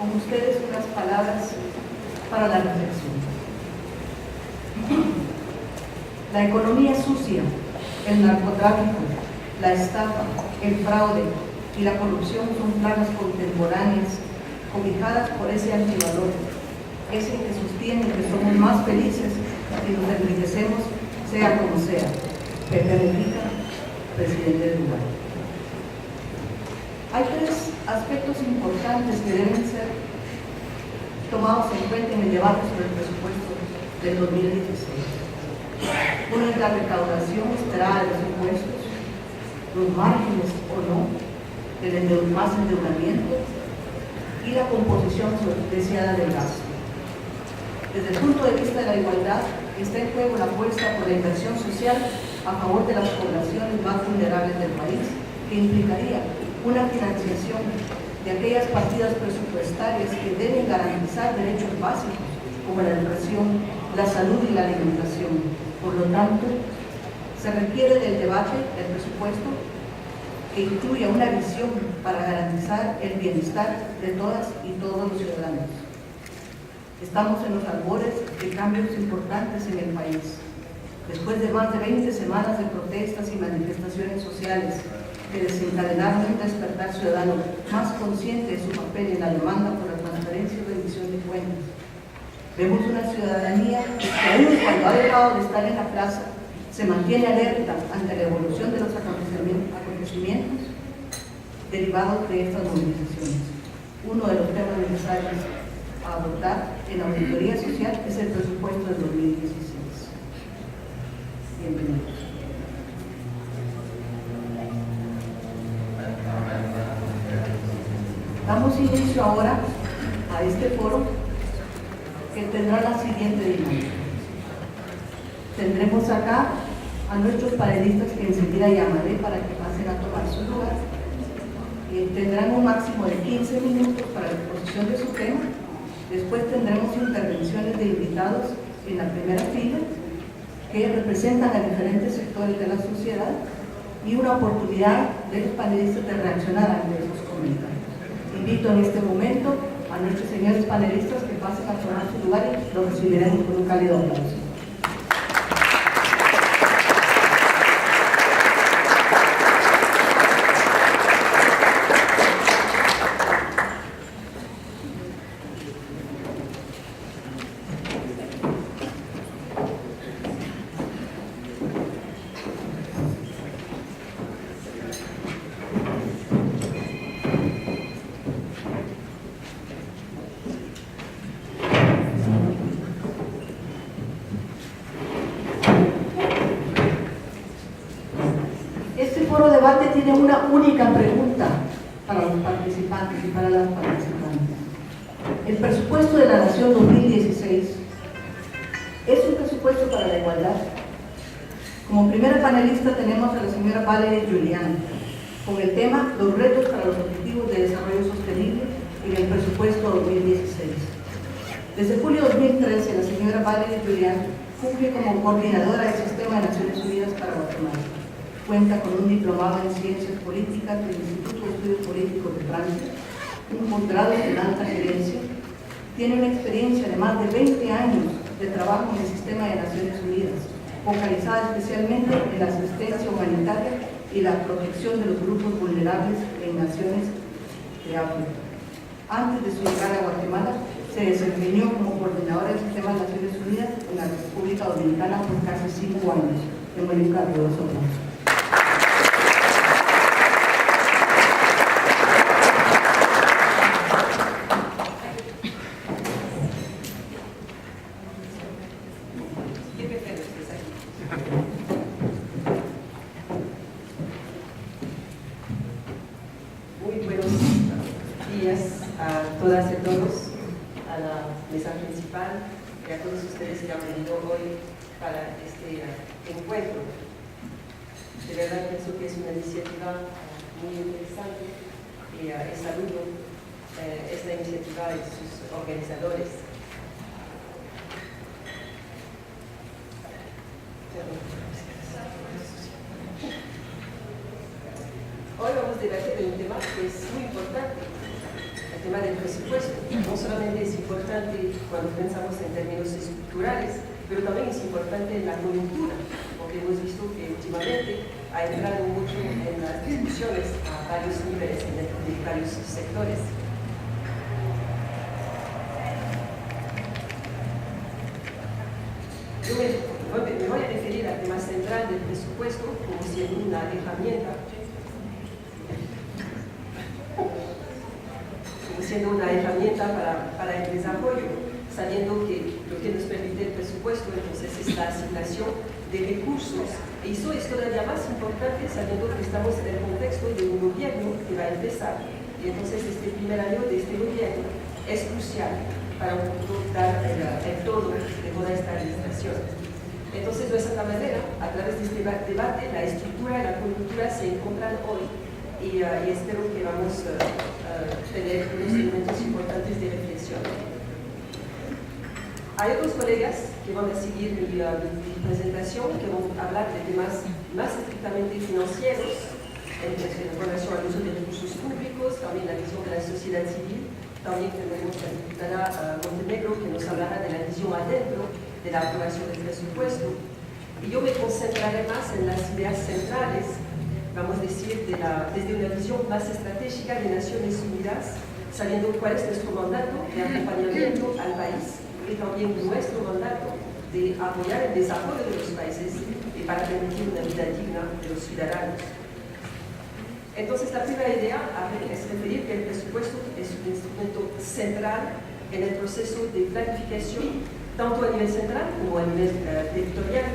con ustedes unas palabras para la reflexión. La economía sucia, el narcotráfico, la estafa, el fraude y la corrupción son plagas contemporáneas cobijadas por ese antivalor, ese que sostiene que somos más felices si nos enriquecemos, sea como sea. Pepe Mujica, presidente de Uruguay. Hay tres aspectos importantes que deben ser tomados en cuenta en el debate sobre el presupuesto del 2016. Uno es la recaudación esperada de los impuestos, los márgenes o no del más endeudamiento y la composición deseada del gasto. Desde el punto de vista de la igualdad, está en juego la apuesta por la inversión social a favor de las poblaciones más vulnerables del país, que implicaría una financiación de aquellas partidas presupuestarias que deben garantizar derechos básicos como la educación, la salud y la alimentación. Por lo tanto, se requiere del debate del presupuesto que incluya una visión para garantizar el bienestar de todas y todos los ciudadanos. Estamos en los albores de cambios importantes en el país. Después de más de 20 semanas de protestas y manifestaciones sociales que desencadenaron un despertar ciudadano más consciente de su papel en la demanda por la transparencia y rendición de cuentas, vemos una ciudadanía que aún cuando ha dejado de estar en la plaza, se mantiene alerta ante la evolución de los acontecimientos derivados de estas movilizaciones. Uno de los temas necesarios a abordar en la auditoría social es el presupuesto del 2016. Bienvenidos. Damos inicio ahora a este foro que tendrá la siguiente dinámica. Tendremos acá a nuestros panelistas que enseguida llamaré para que pasen a tomar su lugar. Tendrán un máximo de 15 minutos para la exposición de su tema. Después tendremos intervenciones de invitados en la primera fila que representan a diferentes sectores de la sociedad y una oportunidad de los panelistas de reaccionar ante esos comentarios. Invito en este momento a nuestros señores panelistas que pasen a tomar su lugar y los recibiremos con un cálido aplauso. Tiene una única pregunta para los participantes y para las participantes. El presupuesto de la Nación 2016 es un presupuesto para la igualdad. Como primera panelista tenemos a la señora Valerie Julián con el tema Los retos para los objetivos de desarrollo sostenible en el presupuesto 2016. Desde julio de 2013, la señora Valerie Julián funge como coordinadora del Sistema de Naciones Unidas para Guatemala. Cuenta con un diplomado en Ciencias Políticas del Instituto de Estudios Políticos de Francia, un posgrado en Alta Gerencia, tiene una experiencia de más de 20 años de trabajo en el Sistema de Naciones Unidas, focalizada especialmente en la asistencia humanitaria y la protección de los grupos vulnerables en naciones de África. Antes de su llegada a Guatemala, se desempeñó como coordinadora del Sistema de Naciones Unidas en la República Dominicana por casi 5 años. Tengo el encargo de sonar. Esta iniciativa y sus organizadores. Hoy vamos a debatir un tema que es muy importante, tema del presupuesto no solamente es importante cuando pensamos en términos estructurales, pero también es importante en la coyuntura, porque hemos visto que últimamente ha entrado mucho en las discusiones a varios niveles, de varios sectores. Yo me voy a referir al tema central del presupuesto como siendo una herramienta para el desarrollo, sabiendo que lo que nos permite el presupuesto entonces es la asignación de recursos. Y eso es todavía más importante sabiendo que estamos en el contexto de un gobierno que va a empezar. Y entonces este primer año de este gobierno es crucial para un poco dar el todo de toda esta administración. Entonces, de esta manera, a través de este debate, la estructura y la coyuntura se encuentran hoy y espero que vamos a tener unos elementos importantes de reflexión. Hay otros colegas que van a seguir mi presentación, que van a hablar de temas más estrictamente financieros, en relación al uso de recursos públicos, también la visión de la sociedad civil. También tendremos a la diputada Montenegro, que nos hablará de la visión adentro de la aprobación del presupuesto. Y yo me concentraré más en las ideas centrales, vamos a decir, desde una visión más estratégica de Naciones Unidas, sabiendo cuál es nuestro mandato de acompañamiento al país y también nuestro mandato de apoyar el desarrollo de los países y para permitir una vida digna de los ciudadanos. Entonces, la primera idea es referir que el presupuesto es un instrumento central en el proceso de planificación, tanto a nivel central como a nivel territorial.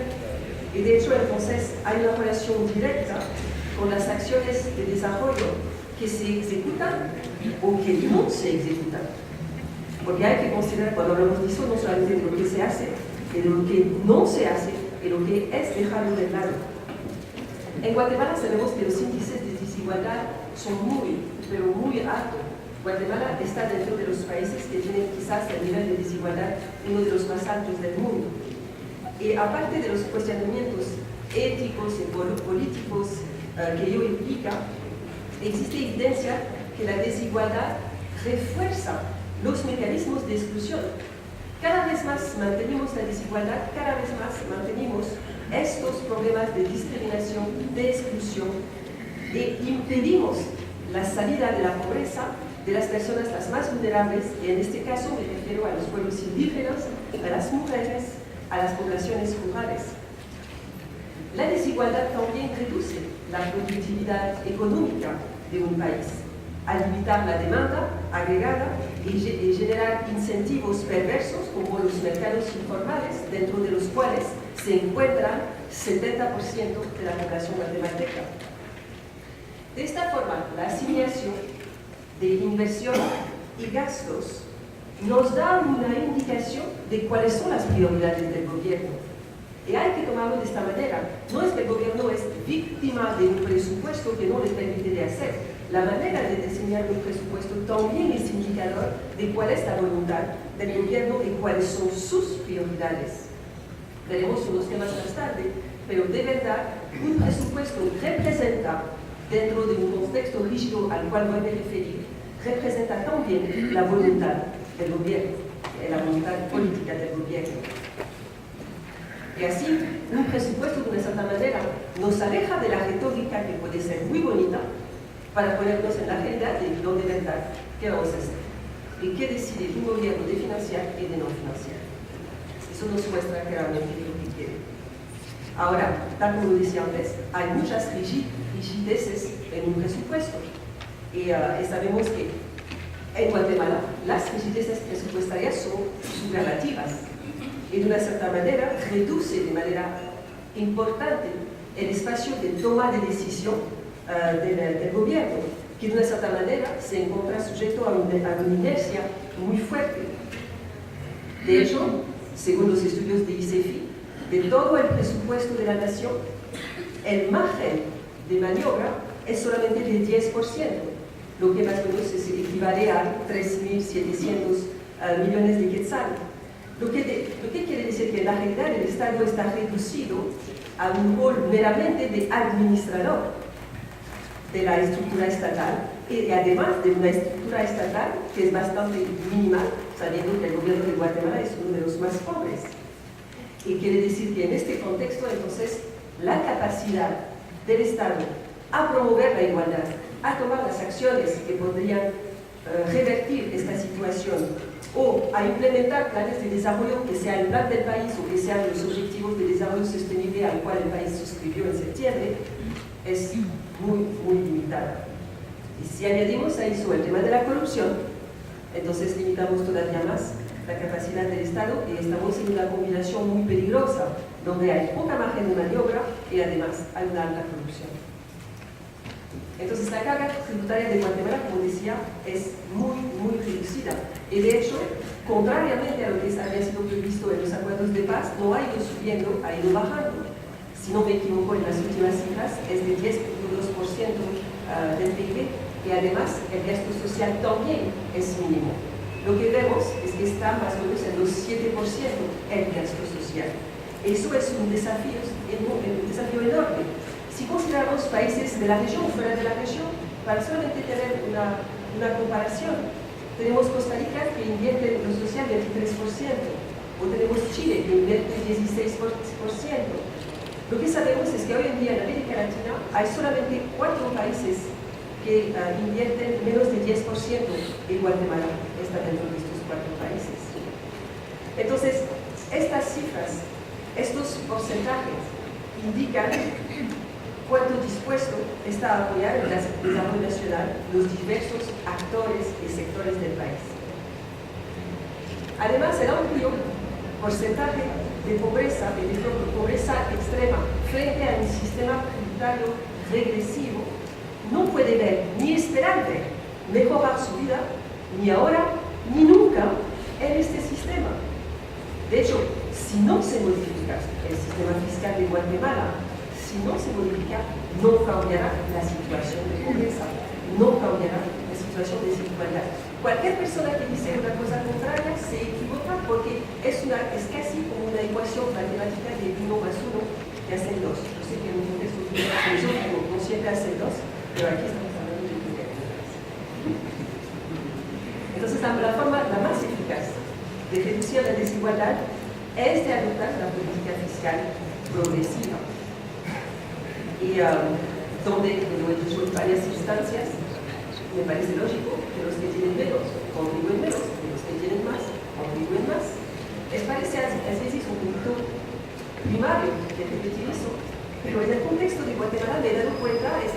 Y de hecho, entonces, hay una relación directa con las acciones de desarrollo que se ejecutan o que no se ejecutan. Porque hay que considerar, cuando hablamos de eso, no solamente de lo que se hace, de lo que no se hace y lo que es dejado de lado. En Guatemala sabemos que los índices de desigualdad son pero muy altos. Guatemala está dentro de los países que tienen quizás el nivel de desigualdad uno de los más altos del mundo. Y aparte de los cuestionamientos éticos y políticos que ello implica, existe evidencia que la desigualdad refuerza los mecanismos de exclusión. Cada vez más mantenemos la desigualdad, cada vez más mantenemos estos problemas de discriminación, de exclusión, e impedimos la salida de la pobreza de las personas las más vulnerables, y en este caso me refiero a los pueblos indígenas, a las mujeres, a las poblaciones rurales. La desigualdad también reduce la productividad económica de un país, al limitar la demanda agregada y generar incentivos perversos como los mercados informales, dentro de los cuales se encuentran 70% de la población guatemalteca. De esta forma, la asignación de inversión y gastos nos da una indicación de cuáles son las prioridades del gobierno. Y hay que tomarlo de esta manera. No es que el gobierno es víctima de un presupuesto que no le permite de hacer. La manera de diseñar un presupuesto también es indicador de cuál es la voluntad del gobierno y cuáles son sus prioridades. Veremos unos temas más tarde, pero de verdad, un presupuesto representa, dentro de un contexto rígido al cual voy a referir, representa también la voluntad del gobierno, la voluntad política del gobierno. Y así, un presupuesto de una cierta manera nos aleja de la retórica que puede ser muy bonita para ponernos en la realidad de lo de verdad que vamos a hacer y qué decide un gobierno de financiar y de no financiar. Eso nos muestra claramente lo que quiere. Ahora, tal como decía antes, hay muchas rigideces en un presupuesto y sabemos que en Guatemala las rigideces presupuestarias son relativas y de una cierta manera reduce de manera importante el espacio de toma de decisión del gobierno, que de una cierta manera se encuentra sujeto a una inercia muy fuerte. De hecho, según los estudios de ICEFI, de todo el presupuesto de la nación, el margen de maniobra es solamente del 10%, lo que más o menos equivale a 3.700 millones de quetzales. Lo que quiere decir que en la realidad el Estado está reducido a un rol meramente de administrador de la estructura estatal y además de una estructura estatal que es bastante minimal, sabiendo que el gobierno de Guatemala es uno de los más pobres. Y quiere decir que en este contexto, entonces, la capacidad del Estado a promover la igualdad, a tomar las acciones que podrían revertir esta situación o a implementar planes de desarrollo que sea el plan del país o que sean los objetivos de desarrollo sostenible al cual el país suscribió en septiembre, es muy, muy limitada. Y si añadimos a eso el tema de la corrupción, entonces limitamos todavía más la capacidad del Estado y estamos en una combinación muy peligrosa, donde hay poca margen de maniobra y además hay una alta corrupción. Entonces la carga tributaria de Guatemala, como decía, es muy, muy reducida. Y de hecho, contrariamente a lo que había sido previsto en los acuerdos de paz, no ha ido subiendo, ha ido bajando. Si no me equivoco, en las últimas cifras es de 10.2% del PIB y además el gasto social también es mínimo. Lo que vemos es que está más o menos en los 7% el gasto social. Eso es un desafío enorme. Si consideramos países de la región o fuera de la región, para solamente tener una comparación, tenemos Costa Rica que invierte en lo social 23%, o tenemos Chile que invierte 16%. Lo que sabemos es que hoy en día en América Latina hay solamente 4 países que invierten menos de 10% y Guatemala está dentro de estos 4 países. Entonces, estas cifras, estos porcentajes indican cuánto dispuesto está a apoyar el desarrollo nacional los diversos actores y sectores del país. Además, el amplio porcentaje de pobreza y de pobreza extrema frente a un sistema tributario regresivo no puede ver ni esperar ver mejorar su vida ni ahora ni nunca en este sistema. De hecho, si no se modifica el sistema fiscal de Guatemala, si no se modifica, no cambiará la situación de pobreza, no cambiará la situación de desigualdad. Cualquier persona que dice una cosa contraria se equivoca porque es casi como una ecuación matemática de 1 más 1 que hacen 2. Yo sé que en un contexto filosófico no siempre hacen 2, pero aquí estamos hablando de integrales. Entonces, la forma la más eficaz de reducir la desigualdad es de adoptar la política fiscal progresiva. Y donde, como he dicho en varias instancias, me parece lógico que los que tienen menos contribuyen menos, que los que tienen más contribuyen más. Les parece a veces un punto primario que repetir eso, pero en el contexto de Guatemala me he dado cuenta es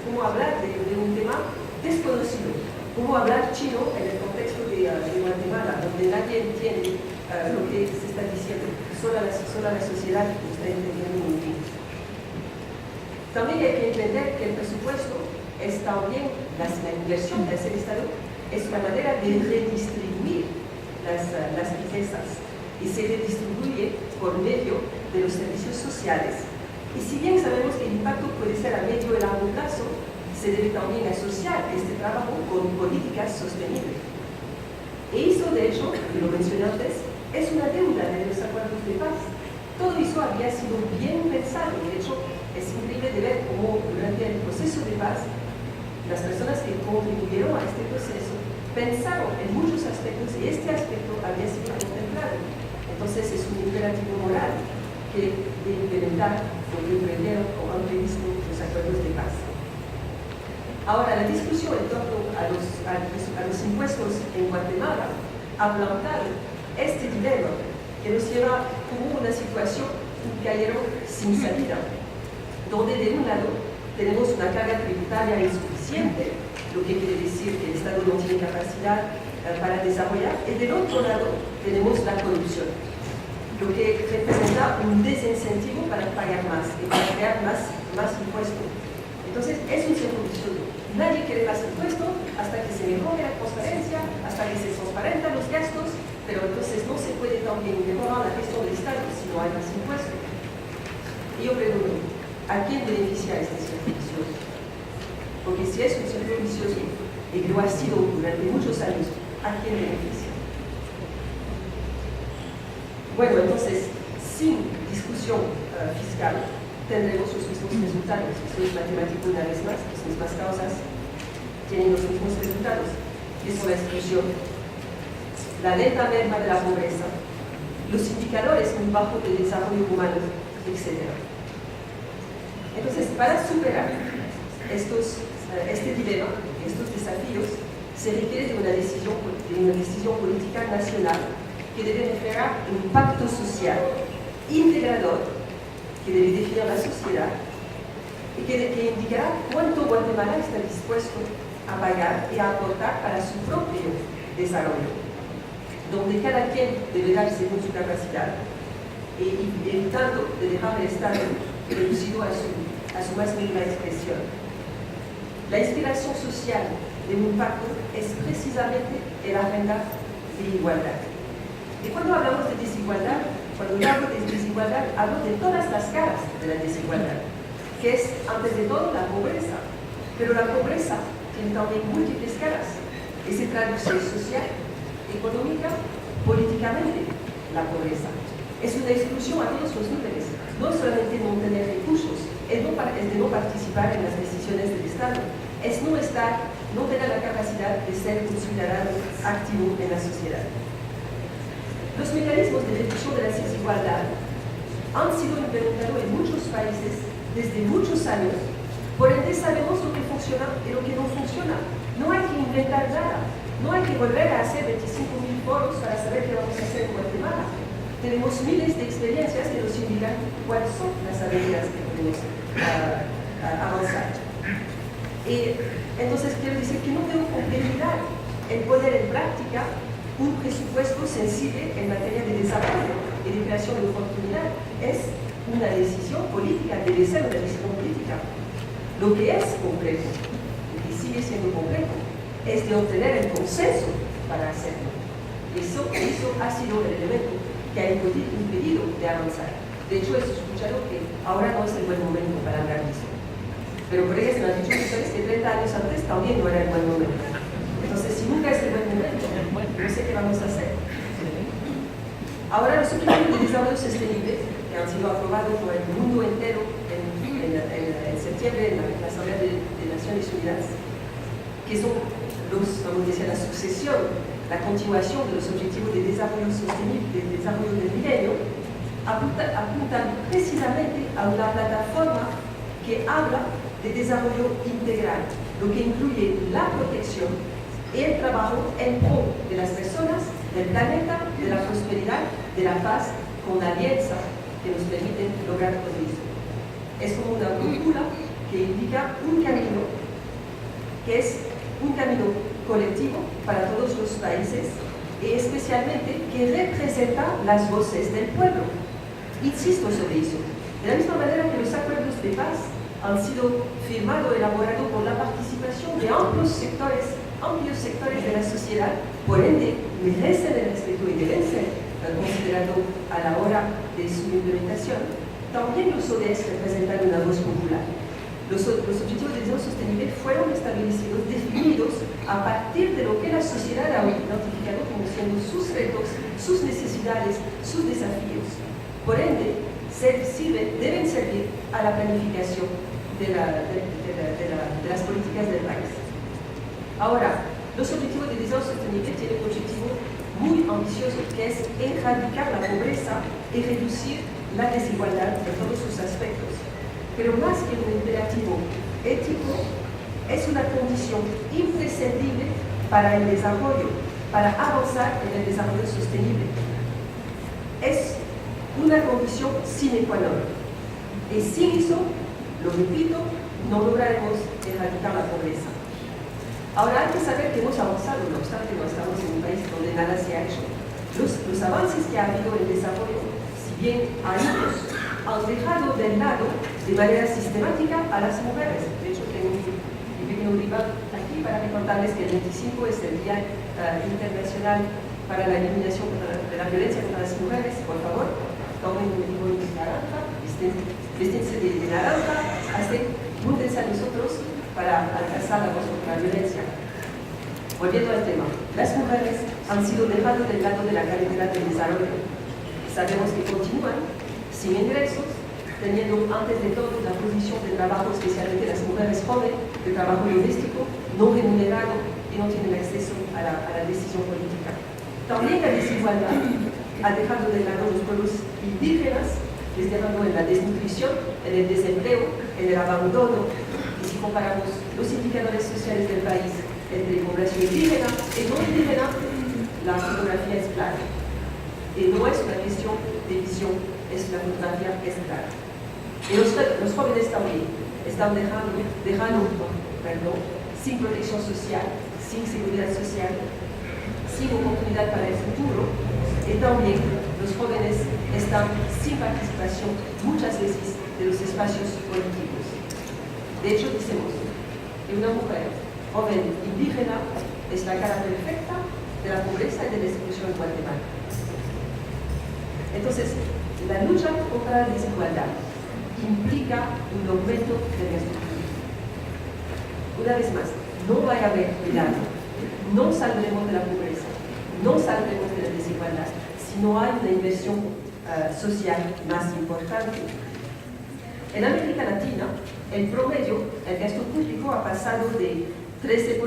como hablar de un tema desconocido, como hablar chino en el contexto de Guatemala, donde nadie entiende lo que se está diciendo, solo la sociedad está entendiendo muy bien. También hay que entender que el presupuesto es también la inversión del Estado, es una manera de redistribuir las riquezas y se redistribuye por medio de los servicios sociales. Y si bien sabemos que el impacto puede ser a medio y largo plazo, se debe también asociar este trabajo con políticas sostenibles. Y eso, de hecho, y lo mencioné antes, es una deuda de los acuerdos de paz. Todo eso había sido bien pensado. De hecho, es increíble de ver cómo durante el proceso de paz las personas que contribuyeron a este proceso pensaron en muchos aspectos y este aspecto había sido contemplado. Entonces es un imperativo moral que de implementar lo que emprendieron o han previsto los acuerdos de paz. Ahora, la discusión en torno a los impuestos en Guatemala ha planteado este dilema que nos lleva como una situación, un callejón sin salida, donde de un lado tenemos una carga tributaria insuficiente, lo que quiere decir que el Estado no tiene capacidad para desarrollar, y del otro lado tenemos la corrupción, lo que representa un desincentivo para pagar más y para crear más impuestos. Entonces es un cierto vicioso. Nadie quiere más impuestos hasta que se mejore la transparencia, hasta que se transparentan los gastos, pero entonces no se puede también mejorar la gestión del Estado si no hay más impuestos. Y yo pregunto, ¿a quién beneficia este círculo vicioso? Porque si es un círculo vicioso y que lo ha sido durante muchos años, ¿a quién beneficia? Bueno, entonces, sin discusión fiscal, tendremos los mismos mismos resultados. Esto es matemático una vez más, las mismas causas tienen los mismos resultados. Es la exclusión, la lenta merma de la pobreza, los indicadores muy bajos de desarrollo humano, etc. Entonces, para superar este dilema, estos desafíos, se requiere de una decisión política nacional que debe reflejar un pacto social integrador que debe definir la sociedad y que indicará cuánto Guatemala está dispuesto a pagar y a aportar para su propio desarrollo, donde cada quien debe dar según su capacidad, y evitando de dejar el Estado reducido a su más mínima expresión. La inspiración social de un pacto es precisamente la agenda de igualdad. Y cuando hablamos de desigualdad, cuando yo hablo de desigualdad, hablo de todas las caras de la desigualdad, que es, antes de todo, la pobreza. Pero la pobreza tiene también múltiples caras y se traduce social, económica, políticamente, la pobreza. Es una exclusión a todos los niveles, no solamente no tener recursos, es de no participar en las decisiones del Estado, es no tener la capacidad de ser un ciudadano activo en la sociedad. Los mecanismos de reducción de la desigualdad han sido implementados en muchos países desde muchos años, por ende sabemos lo que funciona y lo que no funciona. No hay que inventar nada, no hay que volver a hacer 25.000 foros para saber qué vamos a hacer en Guatemala. Tenemos miles de experiencias que nos indican cuáles son las avenidas que podemos avanzar. Y entonces quiero decir que no veo complejidad en poner en práctica un presupuesto sensible en materia de desarrollo y de creación de oportunidad. Es una decisión política, debe ser una decisión política. Lo que es complejo, y que sigue siendo complejo, es de obtener el consenso para hacerlo. Eso ha sido el elemento que ha impedido de avanzar. De hecho, he escuchado que ahora no es el buen momento para hablar de eso. Pero por ellas me han dicho ustedes que 30 años antes también no era el buen momento. Entonces, si nunca es el buen momento, no sé qué vamos a hacer. Ahora, los objetivos de desarrollo sostenible, que han sido aprobados por el mundo entero en septiembre en la Asamblea de Naciones Unidas, que son vamos a decir, la sucesión, la continuación de los objetivos de desarrollo sostenible, de desarrollo del milenio, apuntan precisamente a una plataforma que habla de desarrollo integral, lo que incluye la protección y el trabajo en pro de las personas, del planeta, de la prosperidad, de la paz, con alianza que nos permiten lograr todo eso. Es como una brújula que indica un camino que es un camino colectivo para todos los países y especialmente que representa las voces del pueblo. Insisto sobre eso. De la misma manera que los acuerdos de paz han sido firmados y elaborados por la participación de amplios sectores de la sociedad, por ende merecen el respeto y deben ser considerados a la hora de su implementación. También los ODS representan una voz popular. Los objetivos de desarrollo sostenible fueron establecidos, definidos a partir de lo que la sociedad ha identificado como siendo sus retos, sus necesidades, sus desafíos. Por ende, deben servir a la planificación de las políticas del país. Ahora, los objetivos de desarrollo sostenible tienen un objetivo muy ambicioso, que es erradicar la pobreza y reducir la desigualdad en todos sus aspectos. Pero más que un imperativo ético, es una condición imprescindible para el desarrollo, para avanzar en el desarrollo sostenible. Es una condición sine qua non. Y sin eso, lo repito, no lograremos erradicar la pobreza. Ahora hay que saber que hemos avanzado, no obstante no estamos en un país donde nada se ha hecho. Los avances que ha habido en el desarrollo, si bien años, han dejado de lado de manera sistemática a las mujeres. De hecho, tengo un pequeño rival aquí para recordarles que el 25 es el Día Internacional para la Eliminación de la Violencia contra las Mujeres. Por favor, tomen un libro de naranja, vestíense de naranja, júntense a nosotros para alcanzar la voz contra la violencia. Volviendo al tema, las mujeres han sido dejadas del lado de la carretera del desarrollo. Sabemos que continúan sin ingresos, teniendo antes de todo la posición de trabajo, especialmente las mujeres jóvenes, de trabajo doméstico, no remunerado y no tienen acceso a la decisión política. También la desigualdad ha dejado de lado los pueblos indígenas, les dejando en la desnutrición, en el desempleo, en el abandono. Y si comparamos los indicadores sociales del país entre población indígena y no indígena, la fotografía es clara. Y no es una cuestión de visión, es una fotografía que es clara. Y los jóvenes también están dejando sin protección social, sin seguridad social, sin oportunidad para el futuro, y también los jóvenes están sin participación muchas veces de los espacios políticos. De hecho, decimos que una mujer joven indígena es la cara perfecta de la pobreza y de la exclusión en Guatemala. Entonces, la lucha contra la desigualdad implica un aumento del gasto público. Una vez más, no va a haber cuidado, no saldremos de la pobreza, no saldremos de la desigualdad si no hay una inversión social más importante. En América Latina, el promedio, el gasto público ha pasado de 13%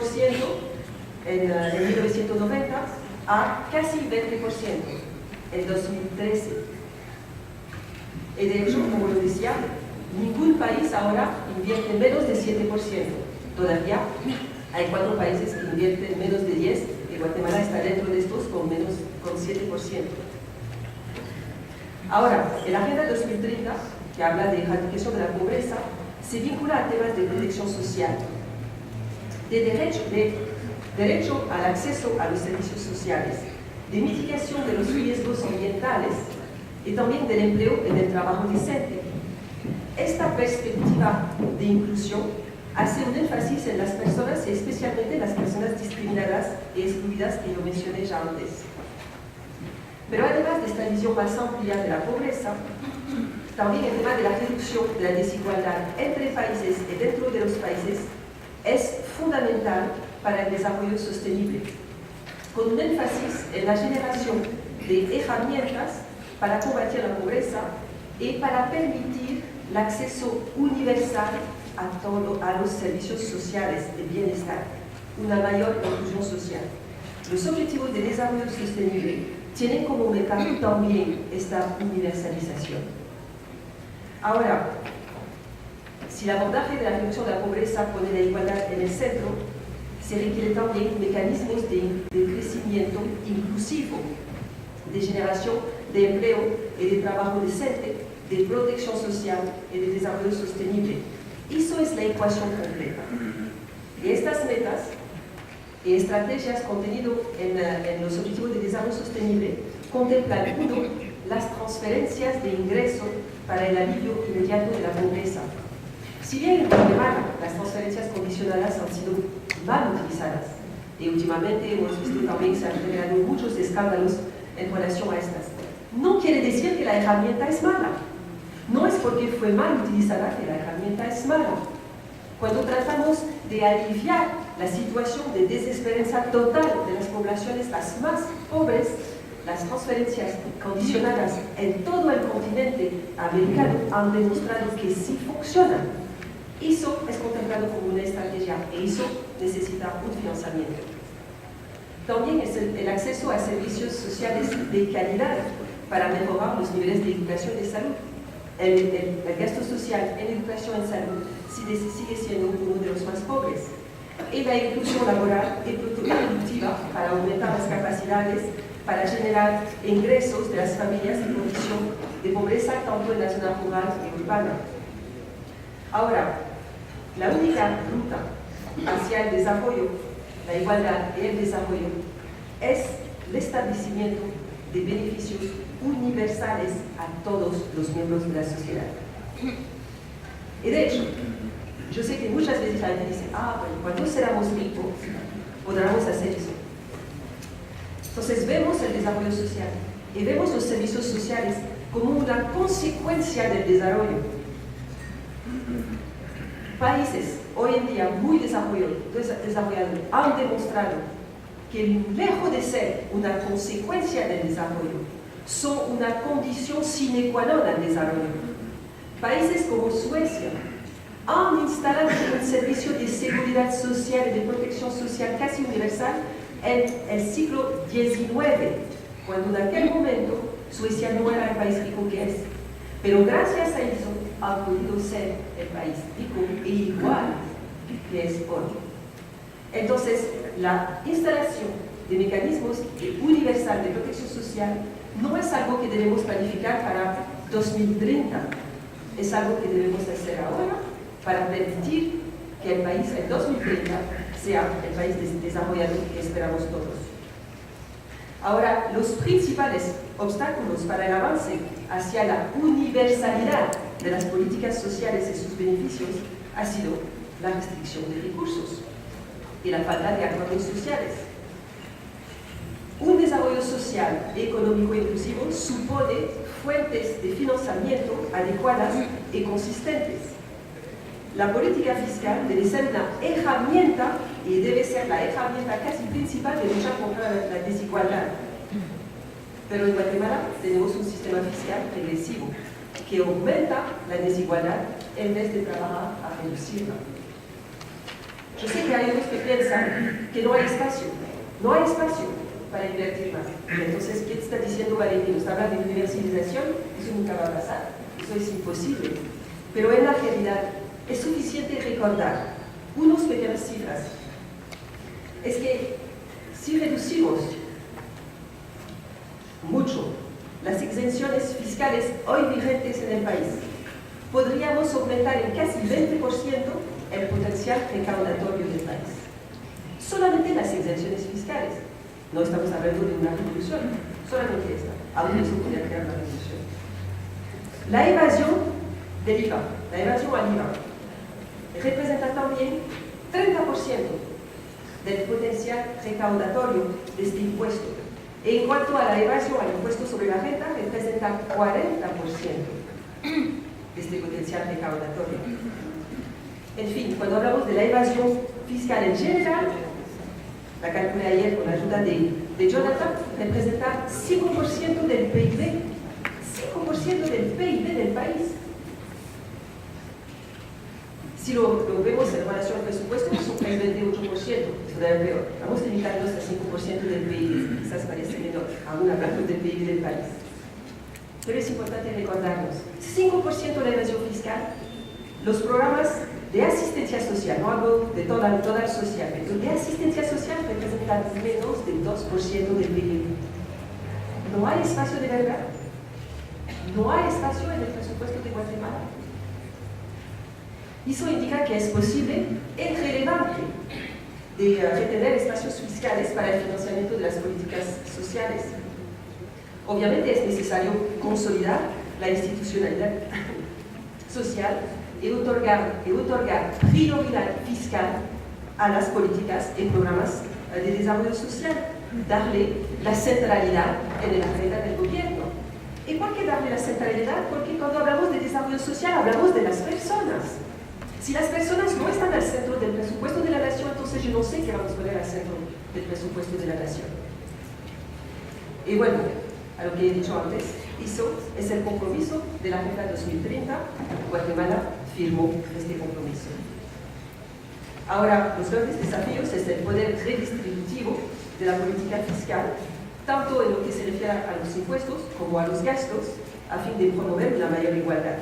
en 1990 a casi 20% en 2013. Y de hecho, como lo decía, ningún país ahora invierte menos de 7%. Todavía hay 4 países que invierten menos de 10%, y Guatemala está dentro de estos con 7%. Ahora, el Agenda 2030, que habla de erradicación de la pobreza, se vincula a temas de protección social, de derecho al acceso a los servicios sociales, de mitigación de los riesgos ambientales y también del empleo y del trabajo decente. Esta perspectiva de inclusión hace un énfasis en las personas y especialmente en las personas discriminadas y excluidas, que lo mencioné ya antes. Pero además de esta visión más amplia de la pobreza, también el tema de la reducción de la desigualdad entre países y dentro de los países es fundamental para el desarrollo sostenible, con un énfasis en la generación de herramientas para combatir la pobreza y para permitir el acceso universal a los servicios sociales de bienestar, una mayor inclusión social. Los objetivos de desarrollo sostenible tienen como meta también esta universalización. Ahora, si el abordaje de la reducción de la pobreza pone la igualdad en el centro, se requieren también mecanismos de crecimiento inclusivo, de generación de empleo y de trabajo decente, de protección social y de desarrollo sostenible. Eso es la ecuación completa. Y estas metas y estrategias contenidas en los Objetivos de Desarrollo Sostenible contemplan, uno, las transferencias de ingreso para el alivio inmediato de la pobreza. Si bien en Guatemala las transferencias condicionadas han sido mal utilizadas, y últimamente hemos visto también que se han generado muchos escándalos en relación a estas, no quiere decir que la herramienta es mala. No es porque fue mal utilizada que la herramienta es mala. Cuando tratamos de aliviar la situación de desesperanza total de las poblaciones las más pobres, las transferencias condicionadas en todo el continente americano han demostrado que sí funcionan. Eso es contemplado como una estrategia y eso necesita un financiamiento. También es el acceso a servicios sociales de calidad para mejorar los niveles de educación y salud. El gasto social en educación y salud sigue siendo uno de los más pobres. Y la inclusión laboral y productiva para aumentar las capacidades, para generar ingresos de las familias en condición de pobreza, tanto en la zona rural y urbana. Ahora, la única ruta hacia el desarrollo, la igualdad y el desarrollo, es el establecimiento de beneficios universales a todos los miembros de la sociedad. Y de hecho, yo sé que muchas veces la gente dice, bueno, cuando seramos ricos, podremos hacer eso. Entonces vemos el desarrollo social y vemos los servicios sociales como una consecuencia del desarrollo. Países hoy en día muy desarrollados han demostrado que, lejos de ser una consecuencia del desarrollo, son una condición sine qua non del desarrollo. Países como Suecia han instalado un servicio de seguridad social y de protección social casi universal en el siglo XIX, cuando en aquel momento Suecia no era el país rico que es. Pero gracias a eso ha podido ser el país rico e igual que es hoy. Entonces, la instalación de mecanismos universal de protección social no es algo que debemos planificar para 2030, es algo que debemos hacer ahora para permitir que el país en 2030 sea el país desarrollado que esperamos todos. Ahora, los principales obstáculos para el avance hacia la universalidad de las políticas sociales y sus beneficios ha sido la restricción de recursos y la falta de acuerdos sociales. Un desarrollo social y económico inclusivo supone fuentes de financiamiento adecuadas y consistentes. La política fiscal debe ser una herramienta y debe ser la herramienta casi principal de luchar contra la desigualdad. Pero en Guatemala tenemos un sistema fiscal regresivo que aumenta la desigualdad en vez de trabajar a reducirla. Yo sé que hay otros que piensan que no hay espacio para invertir más. Entonces, ¿qué está diciendo Valentín? Nos habla de universalización, eso nunca va a pasar, eso es imposible. Pero en la realidad es suficiente recordar unas pequeñas cifras. Es que si reducimos mucho las exenciones fiscales hoy vigentes en el país, podríamos aumentar en casi 20% el potencial recaudatorio del país. Solamente las exenciones fiscales. No estamos hablando de una revolución, solamente esta. Aún eso podría crear una revolución. La evasión del IVA, la evasión al IVA, representa también 30% del potencial recaudatorio de este impuesto. En cuanto a la evasión al impuesto sobre la renta, representa 40% de este potencial recaudatorio. En fin, cuando hablamos de la evasión fiscal en general, la calculé ayer con la ayuda de Jonathan, representa 5% del PIB, 5% del PIB del país. Si lo vemos en relación al presupuesto, son el 28%, eso debe peor. Vamos a limitarnos a 5% del PIB, quizás parece menor, aún hablando del PIB del país. Pero es importante recordarnos, 5% de evasión fiscal, los programas de asistencia social, no hablo de toda la social, pero de asistencia social representan menos del 2% del PIB. ¿No hay espacio de verdad? ¿No hay espacio en el presupuesto de Guatemala? Eso indica que es posible y relevante de retener espacios fiscales para el financiamiento de las políticas sociales. Obviamente es necesario consolidar la institucionalidad social y otorgar prioridad fiscal a las políticas y programas de desarrollo social, darle la centralidad en la agenda del gobierno. ¿Y por qué darle la centralidad? Porque cuando hablamos de desarrollo social hablamos de las personas. Si las personas no están al centro del presupuesto de la nación, entonces yo no sé qué vamos a poner al centro del presupuesto de la nación. Y bueno, a lo que he dicho antes, eso es el compromiso de la Agenda 2030. Guatemala firmó este compromiso. Ahora, los grandes desafíos es el poder redistributivo de la política fiscal, tanto en lo que se refiere a los impuestos como a los gastos, a fin de promover una mayor igualdad.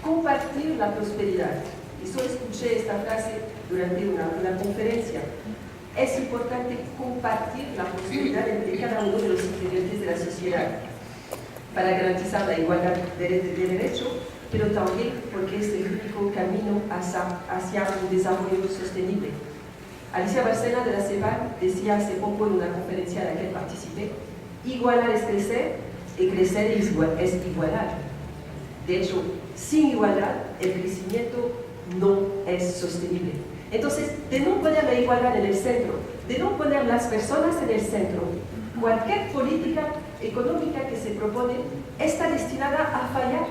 Compartir la prosperidad. Eso escuché esta frase durante una conferencia. Es importante compartir la prosperidad entre cada uno de los integrantes de la sociedad para garantizar la igualdad de derecho, pero también porque es el único camino hacia un desarrollo sostenible. Alicia Barcena de la CEPAL decía hace poco en una conferencia a la que participé, igualar es crecer y crecer es igualar. De hecho, sin igualdad, el crecimiento no es sostenible. Entonces, de no poner la igualdad en el centro, de no poner las personas en el centro, cualquier política económica que se propone está destinada a fallar.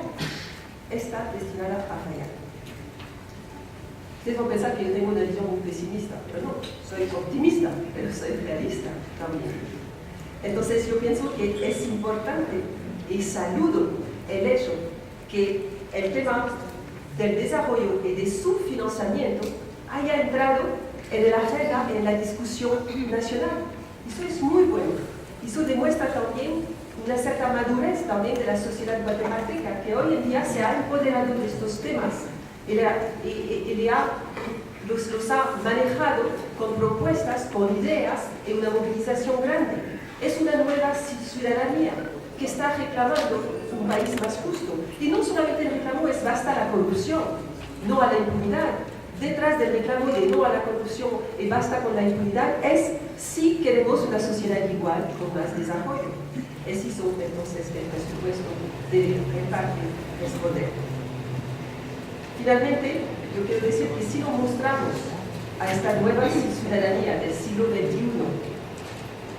Está destinada a fallar. Ustedes van a pensar que yo tengo una visión muy pesimista, pero no, soy optimista, pero soy realista también. Entonces, yo pienso que es importante y saludo el hecho que el tema del desarrollo y de su financiamiento haya entrado en la agenda, en la discusión nacional. Eso es muy bueno. Eso demuestra también una cierta madurez también de la sociedad guatemalteca, que hoy en día se ha empoderado de estos temas y los ha manejado con propuestas, con ideas y una movilización grande. Es una nueva ciudadanía que está reclamando un país más justo. Y no solamente el reclamo es basta la corrupción, no a la impunidad. Detrás del reclamo de no a la corrupción y basta con la impunidad es si queremos una sociedad igual con más desarrollo. Es eso entonces el presupuesto debe en parte responder. Finalmente, yo quiero decir que si lo mostramos a esta nueva ciudadanía del siglo XXI,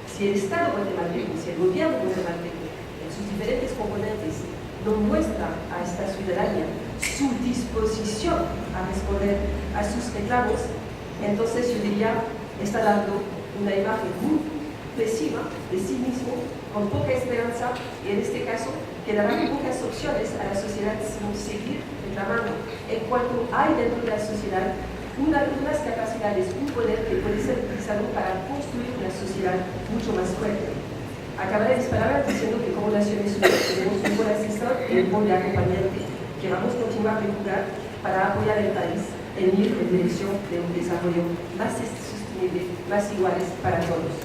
si el Estado guatemalteco, si el gobierno guatemalteco, en sus diferentes componentes, no muestra a esta ciudadanía su disposición a responder a sus reclamos, entonces yo diría, está dando una imagen muy pésima de sí mismo, con poca esperanza, y en este caso quedarán pocas opciones a la sociedad sin seguir reclamando. En cuanto hay dentro de la sociedad unas capacidades, un poder que puede ser utilizado para construir una sociedad mucho más fuerte. Acabaré mis palabras diciendo que como Naciones Unidas tenemos un buen asesor y un buen acompañante que vamos a continuar a jugar para apoyar el país en ir en dirección de un desarrollo más sostenible, más iguales para todos.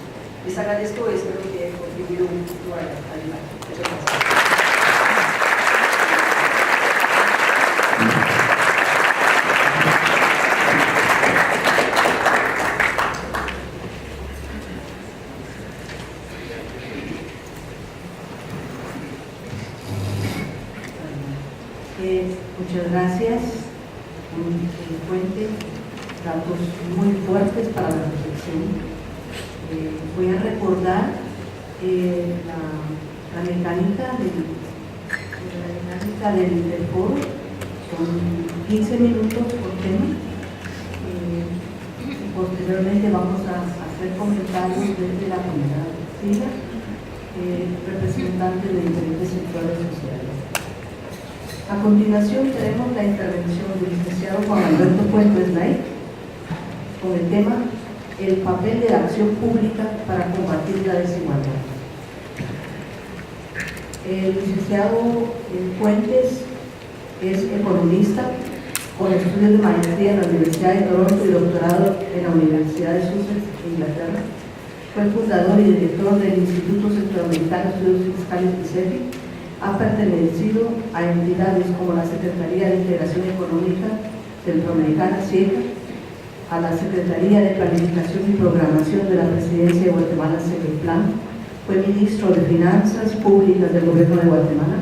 Les agradezco y espero que he contribuido un poco al debate. Muchas gracias. Muchas gracias. Un fuente, datos muy fuertes para la reflexión. Voy a recordar la mecánica del foro. Son 15 minutos por tema. Y posteriormente vamos a hacer comentarios desde la comunidad civil, representantes de diferentes sectores sociales. A continuación tenemos la intervención del licenciado Juan Alberto Fuentes Nay con el tema el papel de la acción pública para combatir la desigualdad. El licenciado Fuentes es economista con estudios de maestría en la Universidad de Toronto y doctorado en la Universidad de Sussex, Inglaterra. Fue fundador y director del Instituto Centroamericano de Estudios Fiscales ICEFI. Ha pertenecido a entidades como la Secretaría de Integración Económica Centroamericana, SIECA, a la Secretaría de Planificación y Programación de la Presidencia de Guatemala, SEGEPLAN. Fue ministro de Finanzas Públicas del Gobierno de Guatemala.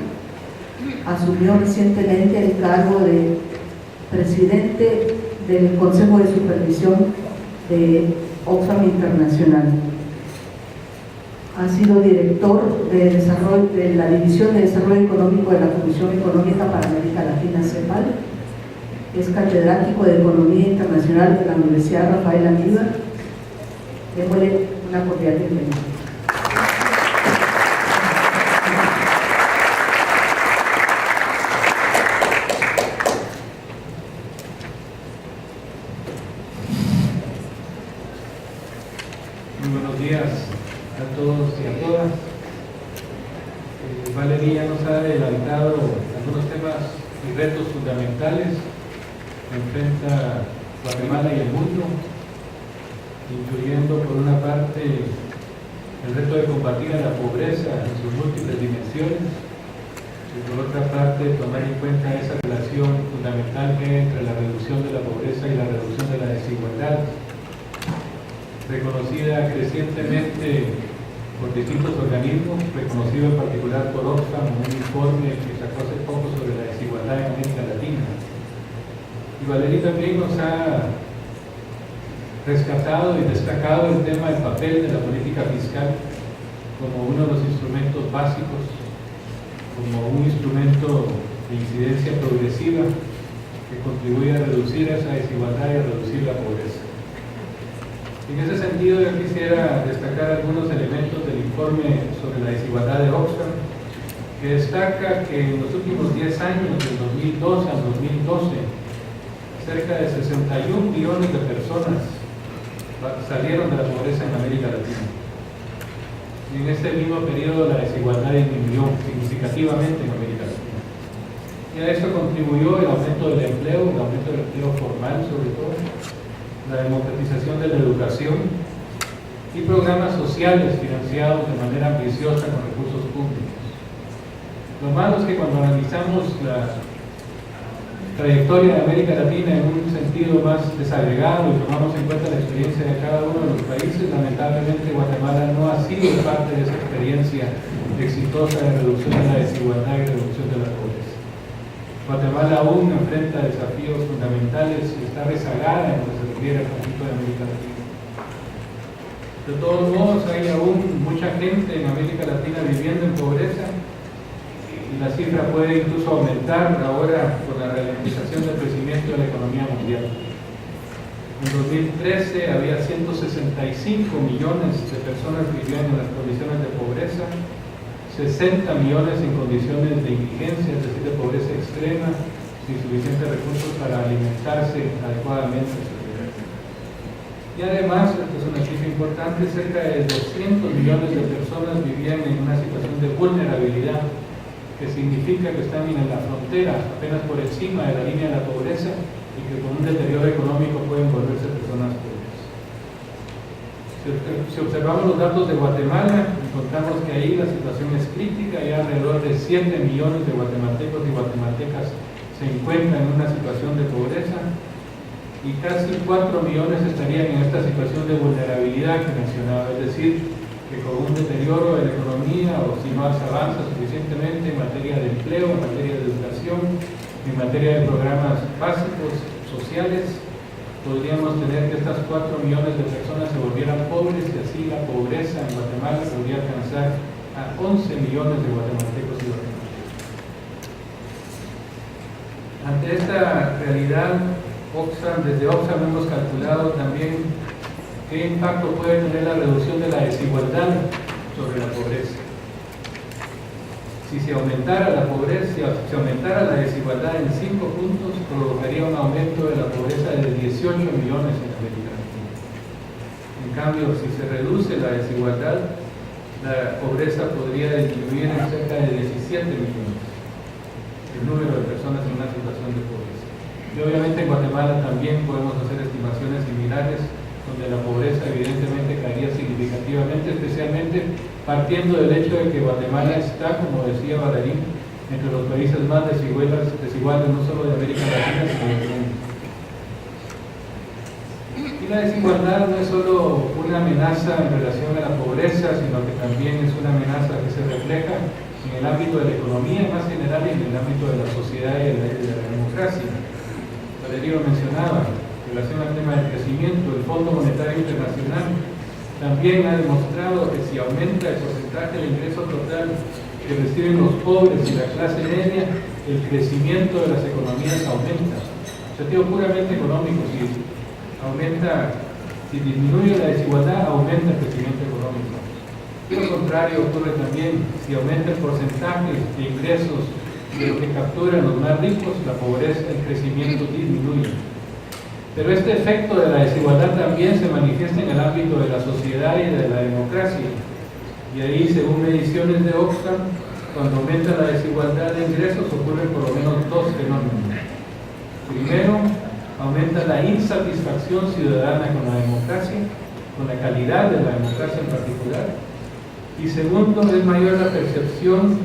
Asumió recientemente el cargo de presidente del Consejo de Supervisión de Oxfam Internacional. Ha sido director de desarrollo de la División de Desarrollo Económico de la Comisión Económica para América Latina, CEPAL. Es catedrático de Economía Internacional de la Universidad Rafael Alívar. Démosle una cordial bienvenida. Muy buenos días a todos y a todas. Valeria nos ha adelantado algunos temas y retos fundamentales que enfrenta Guatemala y el mundo, incluyendo por una parte el reto de combatir a la pobreza en sus múltiples dimensiones y por otra parte tomar en cuenta esa relación fundamental que hay entre la reducción de la pobreza y la reducción de la desigualdad, reconocida crecientemente por distintos organismos, reconocido en particular por Oxfam, un informe que sacó hace poco sobre la desigualdad en América Latina. Y Valeria también nos ha rescatado y destacado el tema del papel de la política fiscal como uno de los instrumentos básicos, como un instrumento de incidencia progresiva que contribuye a reducir esa desigualdad y a reducir la pobreza. En ese sentido, yo quisiera destacar algunos elementos del informe sobre la desigualdad de Oxfam, que destaca que en los últimos 10 años, del 2012 al 2012, cerca de 61 millones de personas salieron de la pobreza en América Latina. Y en este mismo periodo la desigualdad disminuyó significativamente en América Latina. Y a eso contribuyó el aumento del empleo, el aumento del empleo formal sobre todo, la democratización de la educación y programas sociales financiados de manera ambiciosa con recursos públicos. Lo malo es que cuando analizamos la trayectoria de América Latina en un sentido más desagregado y tomamos en cuenta la experiencia de cada uno de los países, lamentablemente Guatemala no ha sido parte de esa experiencia exitosa de reducción de la desigualdad y reducción de la pobreza. Guatemala aún enfrenta desafíos fundamentales y está rezagada en lo que se refiere al conjunto de América Latina. De todos modos, hay aún mucha gente en América Latina viviendo en pobreza y la cifra puede incluso aumentar ahora por la ralentización del crecimiento de la economía mundial. En 2013 había 165 millones de personas viviendo en las condiciones de pobreza, 60 millones en condiciones de indigencia, es decir, de pobreza extrema, sin suficientes recursos para alimentarse adecuadamente. Y además, esto es una cifra importante, cerca de 200 millones de personas vivían en una situación de vulnerabilidad, que significa que están en la frontera, apenas por encima de la línea de la pobreza, y que con un deterioro económico pueden volverse personas pobres. Si observamos los datos de Guatemala, encontramos que ahí la situación es crítica, y alrededor de 7 millones de guatemaltecos y guatemaltecas se encuentran en una situación de pobreza, y casi 4 millones estarían en esta situación de vulnerabilidad que mencionaba, es decir, que con un deterioro de la economía o si no se avanza suficientemente en materia de empleo, en materia de educación, en materia de programas básicos, sociales, podríamos tener que estas 4 millones de personas se volvieran pobres y así la pobreza en Guatemala podría alcanzar a 11 millones de guatemaltecos y guatemaltecas. Ante esta realidad, desde Oxfam hemos calculado también qué impacto puede tener la reducción de la desigualdad sobre la pobreza. Si se aumentara la pobreza, si aumentara la desigualdad en 5 puntos, provocaría un aumento de la pobreza de 18 millones en América Latina. En cambio, si se reduce la desigualdad, la pobreza podría disminuir en cerca de 17 millones el número de personas en una situación de pobreza. Y obviamente en Guatemala también podemos hacer estimaciones similares, donde la pobreza evidentemente caería significativamente, especialmente partiendo del hecho de que Guatemala está, como decía Valerín, entre los países más desiguales no solo de América Latina, sino del mundo. Y la desigualdad no es solo una amenaza en relación a la pobreza, sino que también es una amenaza que se refleja en el ámbito de la economía más general y en el ámbito de la sociedad y de la democracia. Valerio mencionaba, en relación al tema del crecimiento, el Fondo Monetario Internacional también ha demostrado que si aumenta el porcentaje del ingreso total que reciben los pobres y la clase media, el crecimiento de las economías aumenta. En sentido puramente económico, si disminuye la desigualdad, aumenta el crecimiento económico. Y lo contrario ocurre también, si aumenta el porcentaje de ingresos de lo que capturan los más ricos, la pobreza, el crecimiento disminuye. Pero este efecto de la desigualdad también se manifiesta en el ámbito de la sociedad y de la democracia. Y ahí, según mediciones de Oxfam, cuando aumenta la desigualdad de ingresos ocurren por lo menos 2 fenómenos. Primero, aumenta la insatisfacción ciudadana con la democracia, con la calidad de la democracia en particular. Y segundo, es mayor la percepción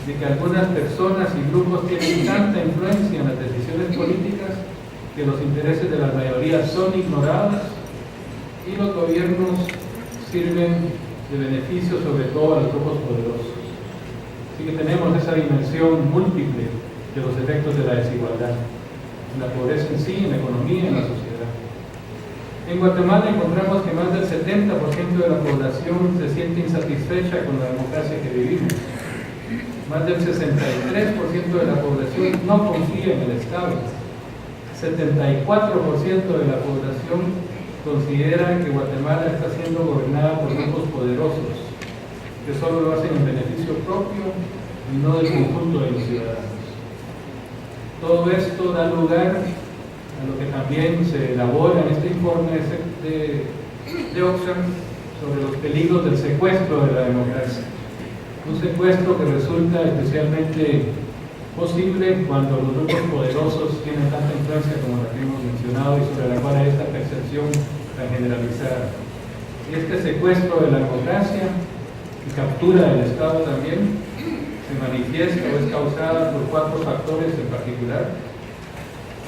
de que algunas personas y grupos tienen tanta influencia en las decisiones políticas que los intereses de la mayoría son ignorados y los gobiernos sirven de beneficio sobre todo a los grupos poderosos. Así que tenemos esa dimensión múltiple de los efectos de la desigualdad, en la pobreza en sí, en la economía y en la sociedad. En Guatemala encontramos que más del 70% de la población se siente insatisfecha con la democracia que vivimos. Más del 63% de la población no confía en el Estado. 74% de la población considera que Guatemala está siendo gobernada por grupos poderosos, que solo lo hacen en beneficio propio y no del conjunto de los ciudadanos. Todo esto da lugar a lo que también se elabora en este informe de Oxfam sobre los peligros del secuestro de la democracia. Un secuestro que resulta especialmente posible cuando los grupos poderosos tienen tanta influencia como la que hemos mencionado y sobre la cual hay esta percepción tan generalizada. Y este secuestro de la democracia y captura del Estado también se manifiesta o es causada por 4 factores en particular.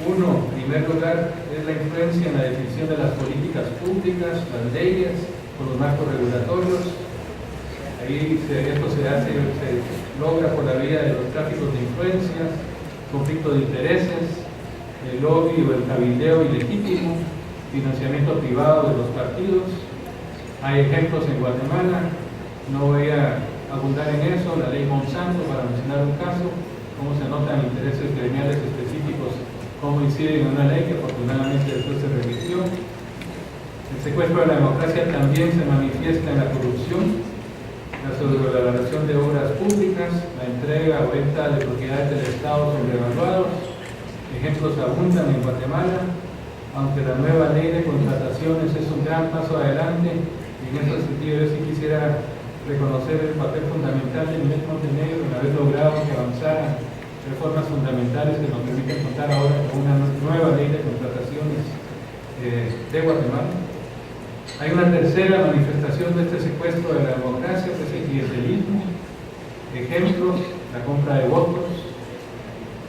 Uno, en primer lugar, es la influencia en la definición de las políticas públicas, las leyes, por los marcos regulatorios. Ahí esto se logra por la vía de los tráficos de influencias, conflicto de intereses, el lobby o el cabildeo ilegítimo, financiamiento privado de los partidos. Hay ejemplos en Guatemala, no voy a abundar en eso, la ley Monsanto, para mencionar un caso, cómo se notan intereses gremiales específicos, cómo inciden en una ley que afortunadamente después se revirtió. El secuestro de la democracia también se manifiesta en la corrupción, la sobrevaloración de obras públicas, la entrega o venta de propiedades del Estado sobrevaluados. Ejemplos abundan en Guatemala, aunque la nueva ley de contrataciones es un gran paso adelante, y en ese sentido yo sí quisiera reconocer el papel fundamental de Inés Montenegro en haber logrado que avanzaran reformas fundamentales que nos permiten contar ahora con una nueva ley de contrataciones de Guatemala. Hay una tercera manifestación de este secuestro de la democracia, que es el clientelismo. Ejemplos: la compra de votos,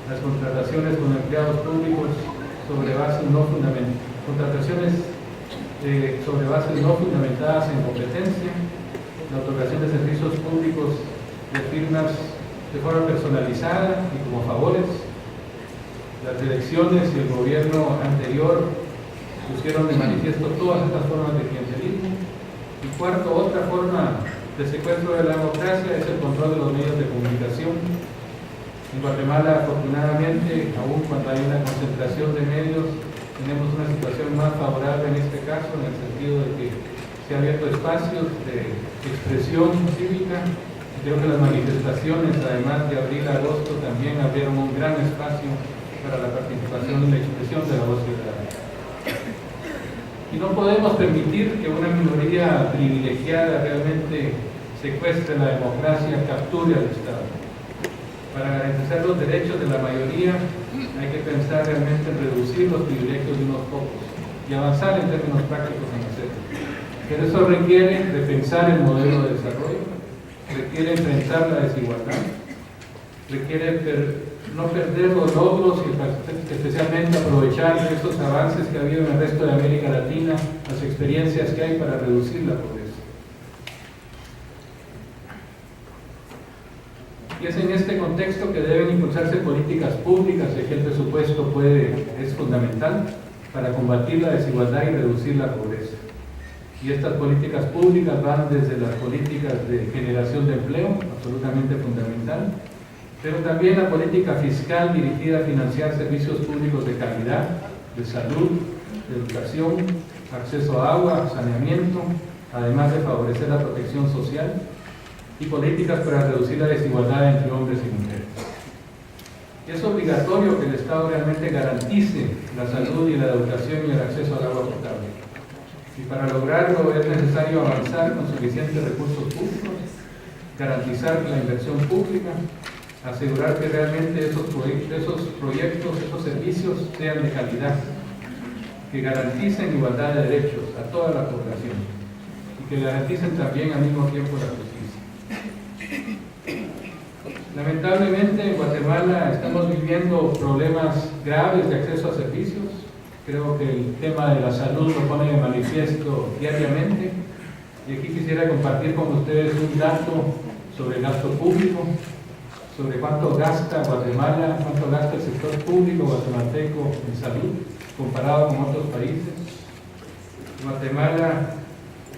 las contrataciones con empleados públicos sobre bases no fundamentadas en competencia, la otorgación de servicios públicos de firmas de forma personalizada y como favores. Las elecciones y el gobierno anterior pusieron de manifiesto todas estas formas de clientelismo. Y cuarto, otra forma de secuestro de la democracia es el control de los medios de comunicación. En Guatemala, afortunadamente, aún cuando hay una concentración de medios, tenemos una situación más favorable en este caso, en el sentido de que se han abierto espacios de expresión cívica. Creo que las manifestaciones, además de abril a agosto, también abrieron un gran espacio para la participación y la expresión de la voz ciudadana. Y no podemos permitir que una minoría privilegiada realmente secuestre la democracia, capture al Estado. Para garantizar los derechos de la mayoría hay que pensar realmente en reducir los privilegios de unos pocos y avanzar en términos prácticos en hacerlo. Pero eso requiere repensar el modelo de desarrollo, requiere enfrentar la desigualdad, requiere no perder los logros y especialmente aprovechar estos avances que ha habido en el resto de América Latina, las experiencias que hay para reducir la pobreza. Y es en este contexto que deben impulsarse políticas públicas, y que el presupuesto es fundamental para combatir la desigualdad y reducir la pobreza. Y estas políticas públicas van desde las políticas de generación de empleo, absolutamente fundamental, pero también la política fiscal dirigida a financiar servicios públicos de calidad, de salud, de educación, acceso a agua, saneamiento, además de favorecer la protección social, y políticas para reducir la desigualdad entre hombres y mujeres. Es obligatorio que el Estado realmente garantice la salud y la educación y el acceso al agua potable. Y para lograrlo es necesario avanzar con suficientes recursos públicos, garantizar la inversión pública, asegurar que realmente esos proyectos, esos servicios sean de calidad, que garanticen igualdad de derechos a toda la población y que garanticen también al mismo tiempo la justicia. Lamentablemente en Guatemala estamos viviendo problemas graves de acceso a servicios. Creo que el tema de la salud lo pone de manifiesto diariamente, y aquí quisiera compartir con ustedes un dato sobre el gasto público, sobre cuánto gasta Guatemala, cuánto gasta el sector público guatemalteco en salud comparado con otros países. Guatemala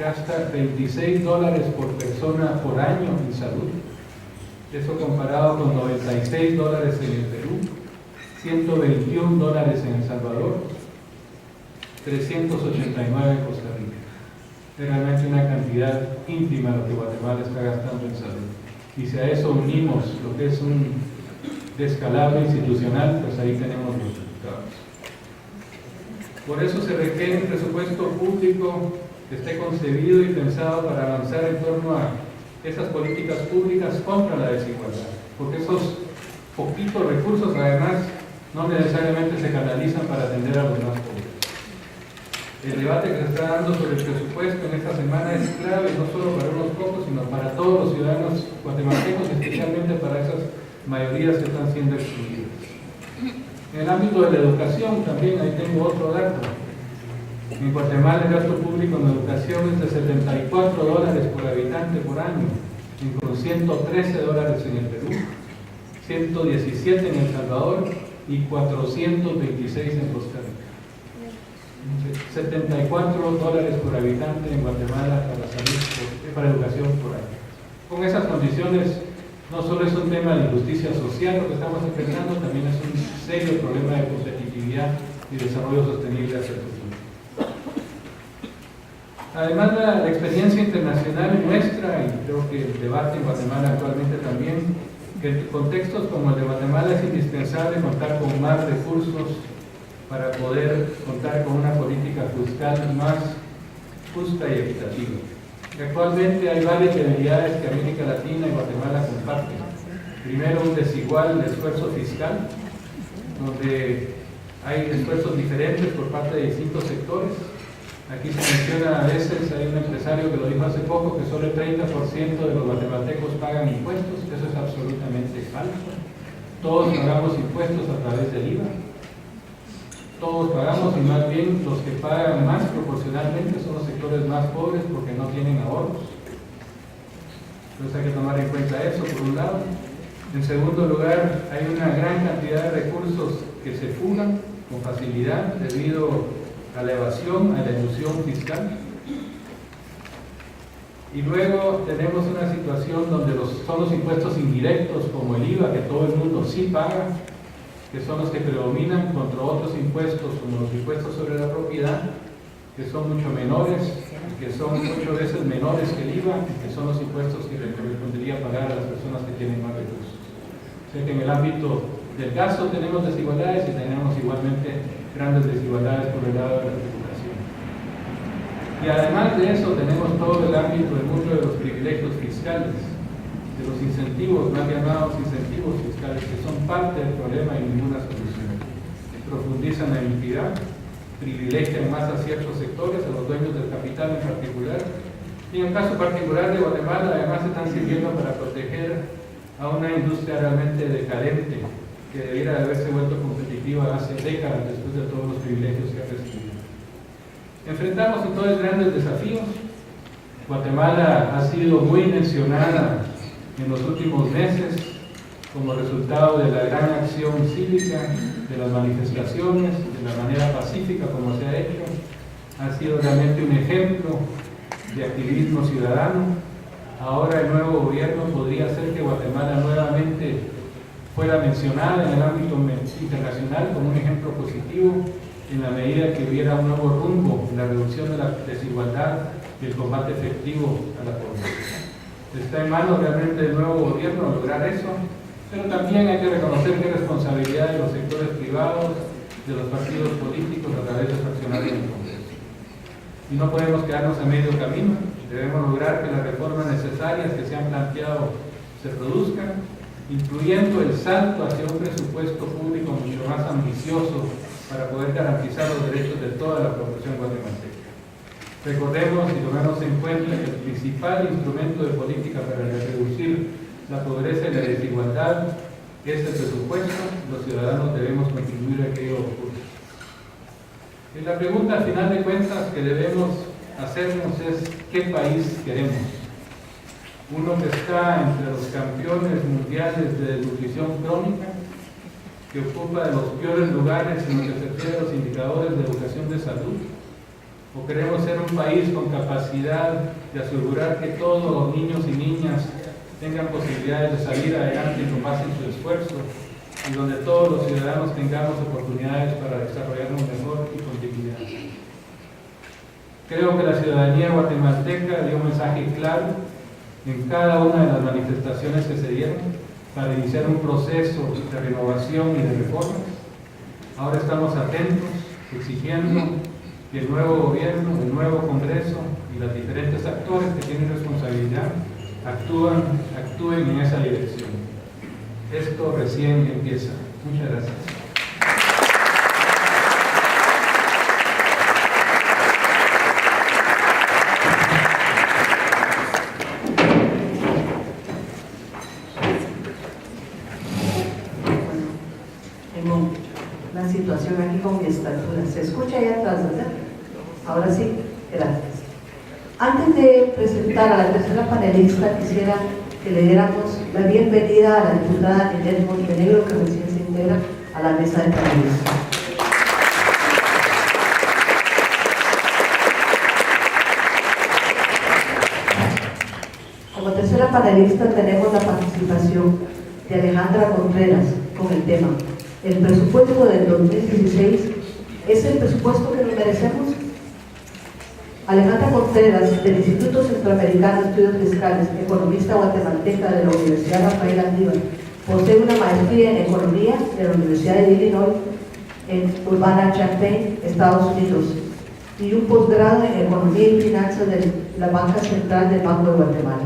gasta $26 por persona por año en salud, eso comparado con $96 en el Perú, $121 en El Salvador, 389 en Costa Rica. Es realmente una cantidad ínfima lo que Guatemala está gastando en salud. Y si a eso unimos lo que es descalabro institucional, pues ahí tenemos los resultados. Por eso se requiere un presupuesto público que esté concebido y pensado para avanzar en torno a esas políticas públicas contra la desigualdad, porque esos poquitos recursos además no necesariamente se canalizan para atender a los más pobres. El debate que se está dando sobre el presupuesto en esta semana es clave, no solo para unos pocos, sino para todos los ciudadanos guatemaltecos, especialmente para esas mayorías que están siendo excluidas. En el ámbito de la educación también, ahí tengo otro dato. En Guatemala el gasto público en educación es de $74 por habitante por año, con $113 en el Perú, 117 en El Salvador y 426 en Costa Rica. $74 por habitante en Guatemala para educación por año. Con esas condiciones, no solo es un tema de injusticia social lo que estamos enfrentando, también es un serio problema de competitividad y desarrollo sostenible hacia el futuro. Además, la experiencia internacional muestra, y creo que el debate en Guatemala actualmente también, que en contextos como el de Guatemala es indispensable contar con más recursos para poder contar con una política fiscal más justa y equitativa. Actualmente hay varias debilidades que América Latina y Guatemala comparten. Primero, un desigual esfuerzo fiscal, donde hay esfuerzos diferentes por parte de distintos sectores. Aquí se menciona a veces, hay un empresario que lo dijo hace poco, que solo el 30% de los guatemaltecos pagan impuestos. Eso es absolutamente falso. Todos pagamos impuestos a través del IVA. Todos pagamos, y más bien los que pagan más proporcionalmente son los sectores más pobres porque no tienen ahorros. Entonces hay que tomar en cuenta eso, por un lado. En segundo lugar, hay una gran cantidad de recursos que se fugan con facilidad debido a la evasión, a la ilusión fiscal. Y luego tenemos una situación donde son los impuestos indirectos, como el IVA, que todo el mundo sí paga, que son los que predominan contra otros impuestos, como los impuestos sobre la propiedad, que son mucho menores, que son muchas veces menores que el IVA, y que son los impuestos que le correspondería pagar a las personas que tienen más recursos. O sea que en el ámbito del gasto tenemos desigualdades y tenemos igualmente grandes desigualdades por el lado de la tributación. Y además de eso tenemos todo el ámbito del mundo de los privilegios fiscales, de los incentivos, mal llamados incentivos fiscales, que son parte del problema y ninguna solución. Profundizan la iniquidad, privilegian más a ciertos sectores, a los dueños del capital en particular, y en el caso particular de Guatemala además están sirviendo para proteger a una industria realmente decadente, que debiera de haberse vuelto competitiva hace décadas después de todos los privilegios que ha recibido. Enfrentamos entonces grandes desafíos. Guatemala ha sido muy mencionada en los últimos meses como resultado de la gran acción cívica, de las manifestaciones, de la manera pacífica como se ha hecho. Ha sido realmente un ejemplo de activismo ciudadano. Ahora el nuevo gobierno podría hacer que Guatemala nuevamente fuera mencionada en el ámbito internacional como un ejemplo positivo, en la medida que hubiera un nuevo rumbo en la reducción de la desigualdad y el combate efectivo a la pobreza. Está en manos realmente del nuevo gobierno lograr eso, pero también hay que reconocer que es responsabilidad de los sectores privados, de los partidos políticos a través de su accionario en el Congreso. Y no podemos quedarnos a medio camino, debemos lograr que las reformas necesarias que se han planteado se produzcan, incluyendo el salto hacia un presupuesto público mucho más ambicioso para poder garantizar los derechos de toda la población guatemalteca. Recordemos y tomemos en cuenta que el principal instrumento de política para reducir la pobreza y la desigualdad es el presupuesto. Los ciudadanos debemos contribuir a que ello ocurra. Y la pregunta al final de cuentas que debemos hacernos es ¿qué país queremos? Uno que está entre los campeones mundiales de desnutrición crónica, que ocupa de los peores lugares en lo que se refiere a los indicadores de educación de salud, o queremos ser un país con capacidad de asegurar que todos los niños y niñas tengan posibilidades de salir adelante con base en su esfuerzo, y donde todos los ciudadanos tengamos oportunidades para desarrollarnos mejor y con dignidad. Creo que la ciudadanía guatemalteca dio un mensaje claro en cada una de las manifestaciones que se dieron. para iniciar un proceso de renovación y de reformas. Ahora estamos atentos, exigiendo que el nuevo gobierno, el nuevo Congreso y los diferentes actores que tienen responsabilidad actúen en esa dirección. Esto recién empieza. Muchas gracias. Tengo una situación aquí con mi estatura. ¿Se escucha allá atrás, verdad? Ahora sí, gracias. Antes de presentar a la tercera panelista, quisiera que le diéramos la bienvenida a la diputada Ninette Montenegro, que recién se integra a la mesa de panelistas. Como tercera panelista tenemos la participación de Alejandra Contreras con el tema ¿el presupuesto del 2016 es el presupuesto que nos merecemos? Alejandra Contreras, del Instituto Centroamericano de Estudios Fiscales, economista guatemalteca de la Universidad Rafael Andívar, posee una maestría en Economía de la Universidad de Illinois en Urbana-Champaign, Estados Unidos, y un posgrado en Economía y Finanzas de la Banca Central del Banco de Guatemala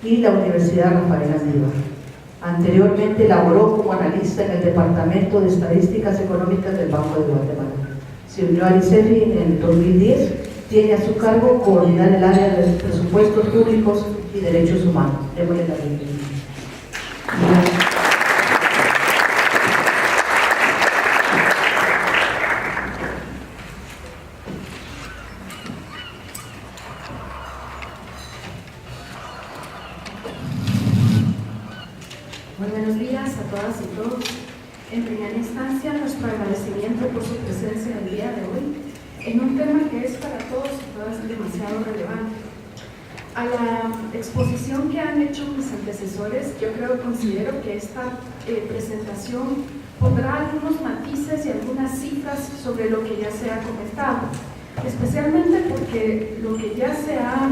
y la Universidad Rafael Andívar. Anteriormente laboró como analista en el Departamento de Estadísticas Económicas del Banco de Guatemala. Se unió al ICEFI en el 2010. Tiene a su cargo coordinar el área de presupuestos públicos y derechos humanos. Démosle la bienvenida. Muy buenos días a todas y todos. En primera instancia, nuestro agradecimiento por su presencia el día de hoy en un tema que es para todos y todas demasiado relevante. A la exposición que han hecho mis antecesores, yo considero que esta presentación pondrá algunos matices y algunas cifras sobre lo que ya se ha comentado, especialmente porque lo que ya se ha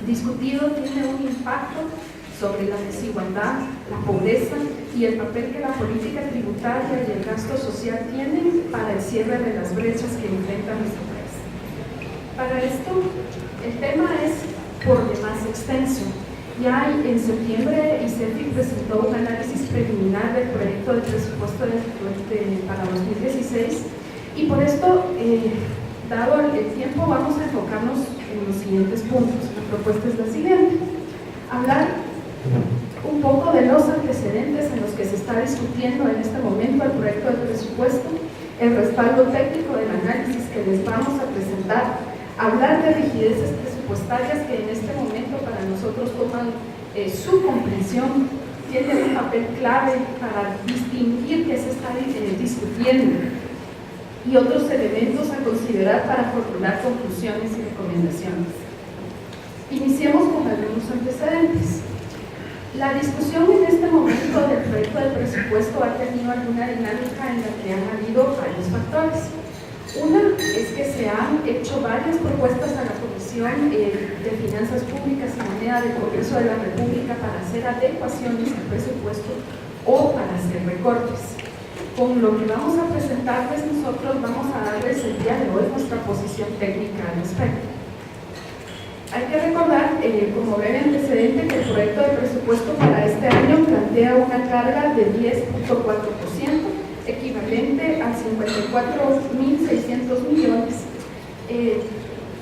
discutido tiene un impacto sobre la desigualdad, la pobreza y el papel que la política tributaria y el gasto social tienen para el cierre de las brechas que enfrenta nuestro país. Para esto, el tema es por demás extenso. Ya en septiembre, ICEFI presentó un análisis preliminar del proyecto de presupuesto para 2016 y por esto, dado el tiempo, vamos a enfocarnos en los siguientes puntos. La propuesta es la siguiente: hablar un poco de los antecedentes en los que se está discutiendo en este momento el proyecto de presupuesto, el respaldo técnico del análisis que les vamos a presentar, hablar de rigideces presupuestarias que en este momento para nosotros toman su comprensión, tienen un papel clave para distinguir qué se está discutiendo y otros elementos a considerar para formular conclusiones y recomendaciones. Iniciemos con algunos antecedentes. La discusión en este momento del proyecto de presupuesto ha tenido alguna dinámica en la que han habido varios factores. Una es que se han hecho varias propuestas a la Comisión de Finanzas Públicas y Moneda del Congreso de la República para hacer adecuaciones al presupuesto o para hacer recortes. Con lo que vamos a presentarles nosotros, vamos a darles el día de hoy nuestra posición técnica al respecto. Hay que recordar, como breve antecedente, que el proyecto de presupuesto para este año plantea una carga de 10.4%, equivalente a 54.600 millones.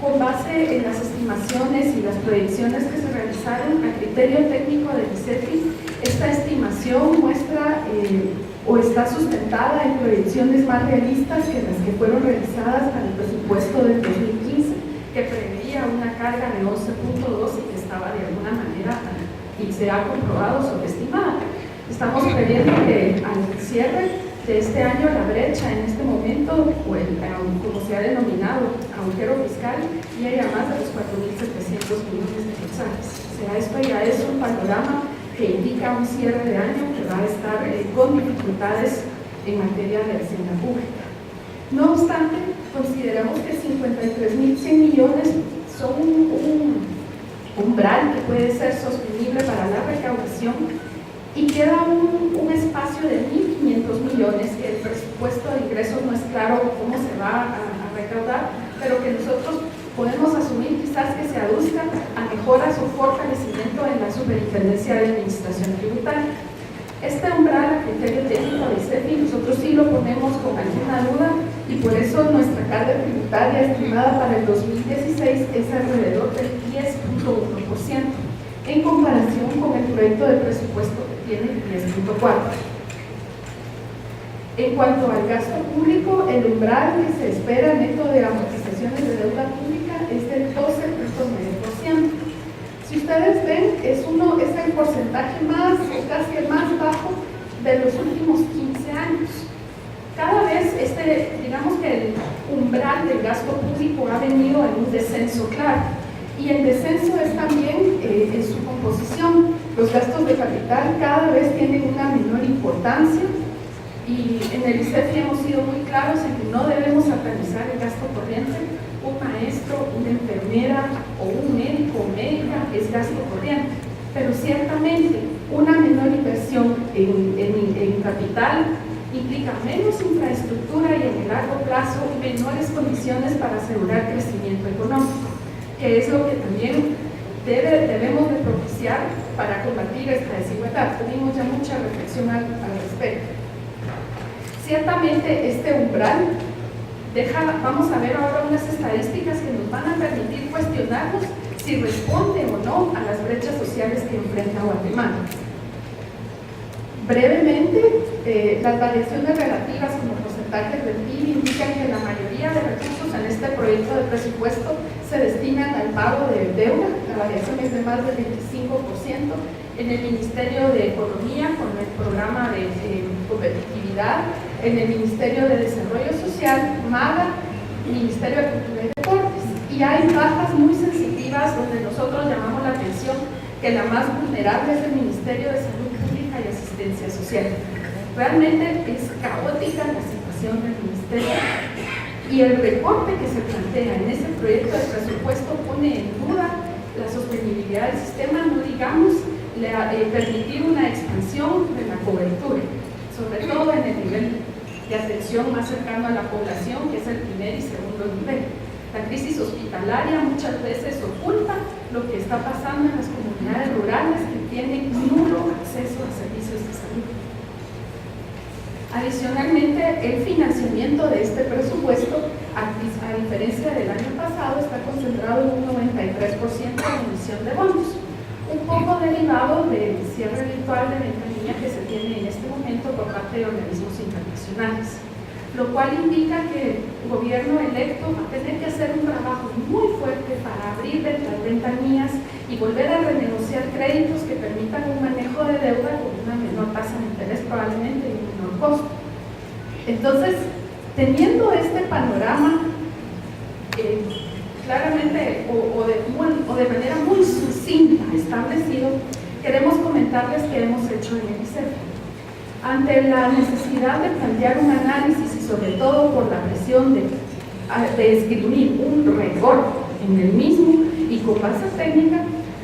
Con base en las estimaciones y las proyecciones que se realizaron a criterio técnico del ICEFI, esta estimación muestra o está sustentada en proyecciones más realistas que las que fueron realizadas para el presupuesto del 2015, que preveía una carga de 11.2 y que estaba de alguna manera, y se ha comprobado, sobreestimada. Estamos previendo que al cierre de este año la brecha en este momento, o como se ha denominado, agujero fiscal, llegue a más de los 4.700 millones de quetzales. O sea, esto ya es un panorama que indica un cierre de año que va a estar con dificultades en materia de hacienda pública. No obstante, consideramos que 53.100 millones son un umbral que puede ser sostenible para la recaudación y queda un espacio de 1.500 millones, que el presupuesto de ingresos no es claro cómo se va a recaudar, pero que nosotros podemos asumir quizás que se aduzca a mejoras o fortalecimiento en la Superintendencia de Administración Tributaria. Este umbral a criterio técnico de ICEFI nosotros sí lo ponemos con alguna duda, y por eso nuestra carga tributaria estimada para el 2016 es alrededor del 10.1%, en comparación con el proyecto de presupuesto que tiene 10.4%. En cuanto al gasto público, el umbral que se espera neto de amortizaciones de deuda pública es del 12.9%. Si ustedes ven, es el porcentaje casi el más bajo de los últimos 15 años. Cada vez digamos que el umbral del gasto público ha venido en un descenso claro, y el descenso es también en su composición. Los gastos de capital cada vez tienen una menor importancia, y en el ICEFI hemos sido muy claros en que no debemos satanizar el gasto corriente. Un maestro, una enfermera o un médico o médica es gasto corriente, pero ciertamente una menor inversión en capital implica menos infraestructura y en el largo plazo menores condiciones para asegurar crecimiento económico, que es lo que también debemos de propiciar para combatir esta desigualdad. Tuvimos ya mucha reflexión al respecto. Ciertamente este umbral vamos a ver ahora unas estadísticas que nos van a permitir cuestionarnos si responde o no a las brechas sociales que enfrenta Guatemala. Brevemente, las variaciones relativas como porcentajes del PIB indican que la mayoría de recursos en este proyecto de presupuesto se destinan al pago de deuda. La variación es de más del 25%. En el Ministerio de Economía, con el programa de competitividad, en el Ministerio de Desarrollo Social, MAGA, Ministerio de Cultura y Deportes. Y hay bajas muy sensitivas donde nosotros llamamos la atención que la más vulnerable es el Ministerio de Salud Pública y Asistencia Social. Realmente es caótica la situación del Ministerio, y el recorte que se plantea en ese proyecto de presupuesto pone en duda la sostenibilidad del sistema, no digamos permitir una expansión de la cobertura, sobre todo en el nivel de atención más cercano a la población, que es el primer y segundo nivel. La crisis hospitalaria muchas veces oculta lo que está pasando en las comunidades rurales que tienen nulo acceso a servicios de salud. Adicionalmente, el financiamiento de este presupuesto, a diferencia del año pasado, está concentrado en un 93% de emisión de bonos, un poco derivado del cierre virtual de ventanilla que se tiene en este momento por parte de organismos internacionales, lo cual indica que el gobierno electo va a tener que hacer un trabajo muy fuerte para abrir las ventanillas y volver a renegociar créditos que permitan un manejo de deuda con una menor tasa de interés probablemente y un menor costo. Entonces, teniendo este panorama claramente o de manera muy sucinta establecido, queremos comentarles qué hemos hecho en el ICEFI. Ante la necesidad de plantear un análisis y sobre todo por la presión de escribir un recorte en el mismo y con base técnica,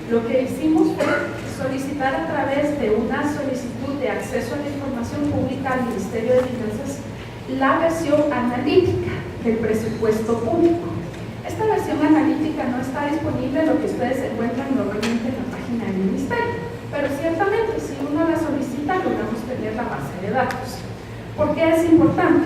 lo que hicimos fue solicitar a través de una solicitud de acceso a la información pública al Ministerio de Finanzas la versión analítica del presupuesto público. Esta versión analítica no está disponible, lo que ustedes encuentran normalmente en la página del Ministerio, pero ciertamente si uno la solicita logramos tener la base de datos. ¿Por qué es importante?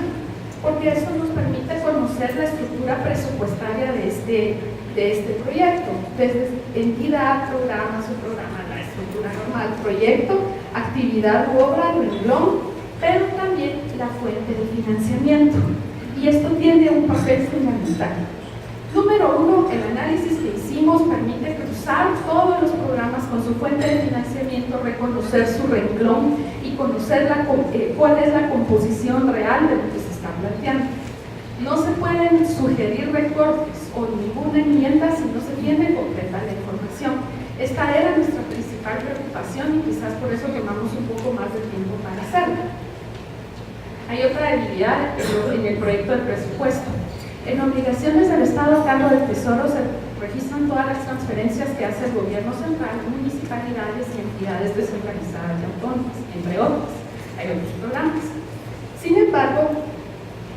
Porque eso nos permite conocer la estructura presupuestaria de este proyecto, desde entidad, programa, subprograma, la estructura normal, proyecto, actividad u obra, renglón, pero también la fuente de financiamiento. Y esto tiene un papel fundamental. Número uno, el análisis que hicimos permite cruzar todos los programas con su fuente de financiamiento, reconocer su renglón y conocer cuál es la composición real de lo que se está planteando. No se pueden sugerir recortes o ninguna enmienda si no se tiene completa la información. Esta era nuestra principal preocupación y quizás por eso tomamos un poco más de tiempo para hacerlo. Hay otra debilidad en el proyecto de presupuesto. En obligaciones del Estado centralizado a cargo del Tesoro se registran todas las transferencias que hace el gobierno central, municipalidades y entidades descentralizadas y autónomas, entre otros. Hay otros programas. Sin embargo,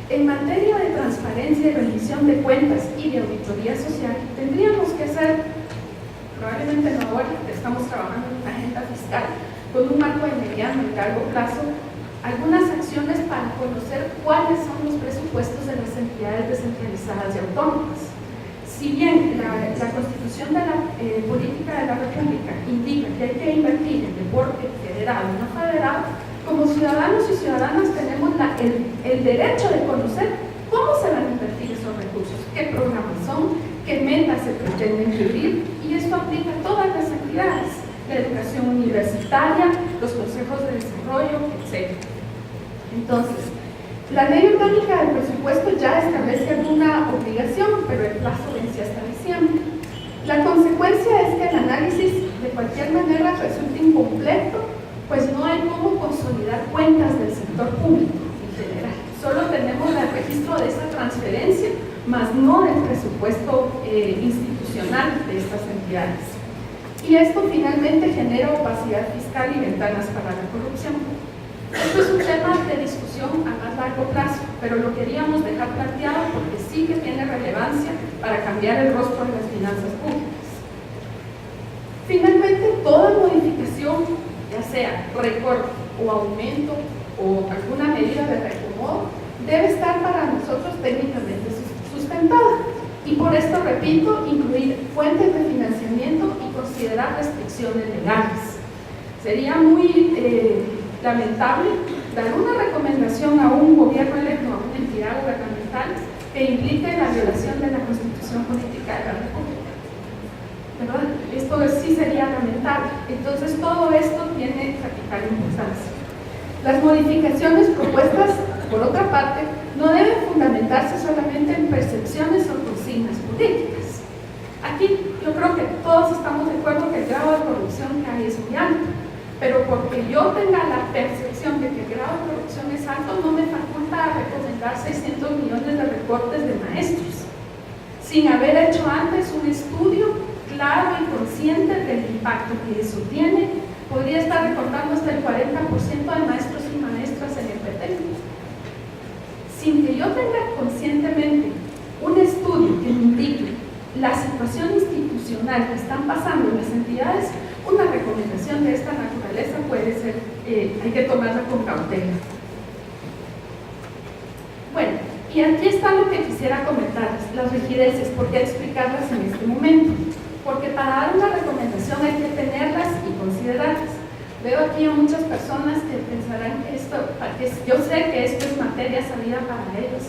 en materia de transparencia y rendición de cuentas y de auditoría social, tendríamos que hacer, probablemente no ahora, estamos trabajando en una agenda fiscal con un marco de mediano y largo plazo, algunas acciones para conocer cuáles son los presupuestos de las entidades descentralizadas y autónomas. Si bien la Constitución de la Política de la República indica que hay que invertir en deporte federal y no federal, como ciudadanos y ciudadanas tenemos el derecho de conocer cómo se van a invertir esos recursos, qué programas son, qué metas se pretenden cubrir, y esto aplica a todas las entidades, la educación universitaria, los consejos de desarrollo, etc. Entonces, la ley orgánica del presupuesto ya establece alguna obligación, pero el plazo vence hasta diciembre. La consecuencia es que el análisis de cualquier manera resulta incompleto, pues no hay cómo consolidar cuentas del sector público en general. Solo tenemos el registro de esa transferencia, más no el presupuesto institucional de estas entidades. Y esto finalmente genera opacidad fiscal y ventanas para la corrupción. Esto es un tema de discusión a más largo plazo, pero lo queríamos dejar planteado porque sí que tiene relevancia para cambiar el rostro de las finanzas públicas. Finalmente, toda modificación, ya sea recorte o aumento o alguna medida de reacomodo, debe estar para nosotros técnicamente sustentada. Y por esto, repito, incluir fuentes de financiamiento y considerar restricciones legales. Sería muy lamentable dar una recomendación a un gobierno electo, a una entidad gubernamental, que implique la violación de la Constitución Política de la República. ¿Verdad? Esto sí sería lamentable. Entonces, todo esto tiene capital importancia. Las modificaciones propuestas, por otra parte, no deben fundamentarse solamente en percepciones o consignas políticas. Aquí yo creo que todos estamos de acuerdo que el grado de corrupción que hay es muy alto, pero porque yo tenga la percepción de que el grado de corrupción es alto, no me faculta recomendar 600 millones de recortes de maestros, sin haber hecho antes un estudio claro y consciente del impacto que eso tiene. Podría estar recortando hasta el 40% de maestros y maestras en el PTI. Sin que yo tenga conscientemente un estudio que me indique la situación institucional que están pasando en las entidades, una recomendación de esta naturaleza puede ser, hay que tomarla con cautela. Bueno, y aquí está lo que quisiera comentarles, las rigideces, ¿por qué explicarlas en este momento? Porque para dar una recomendación hay que tenerlas y considerarlas. Veo aquí a muchas personas que pensarán que esto, yo sé que esto es materia sabida para ellos,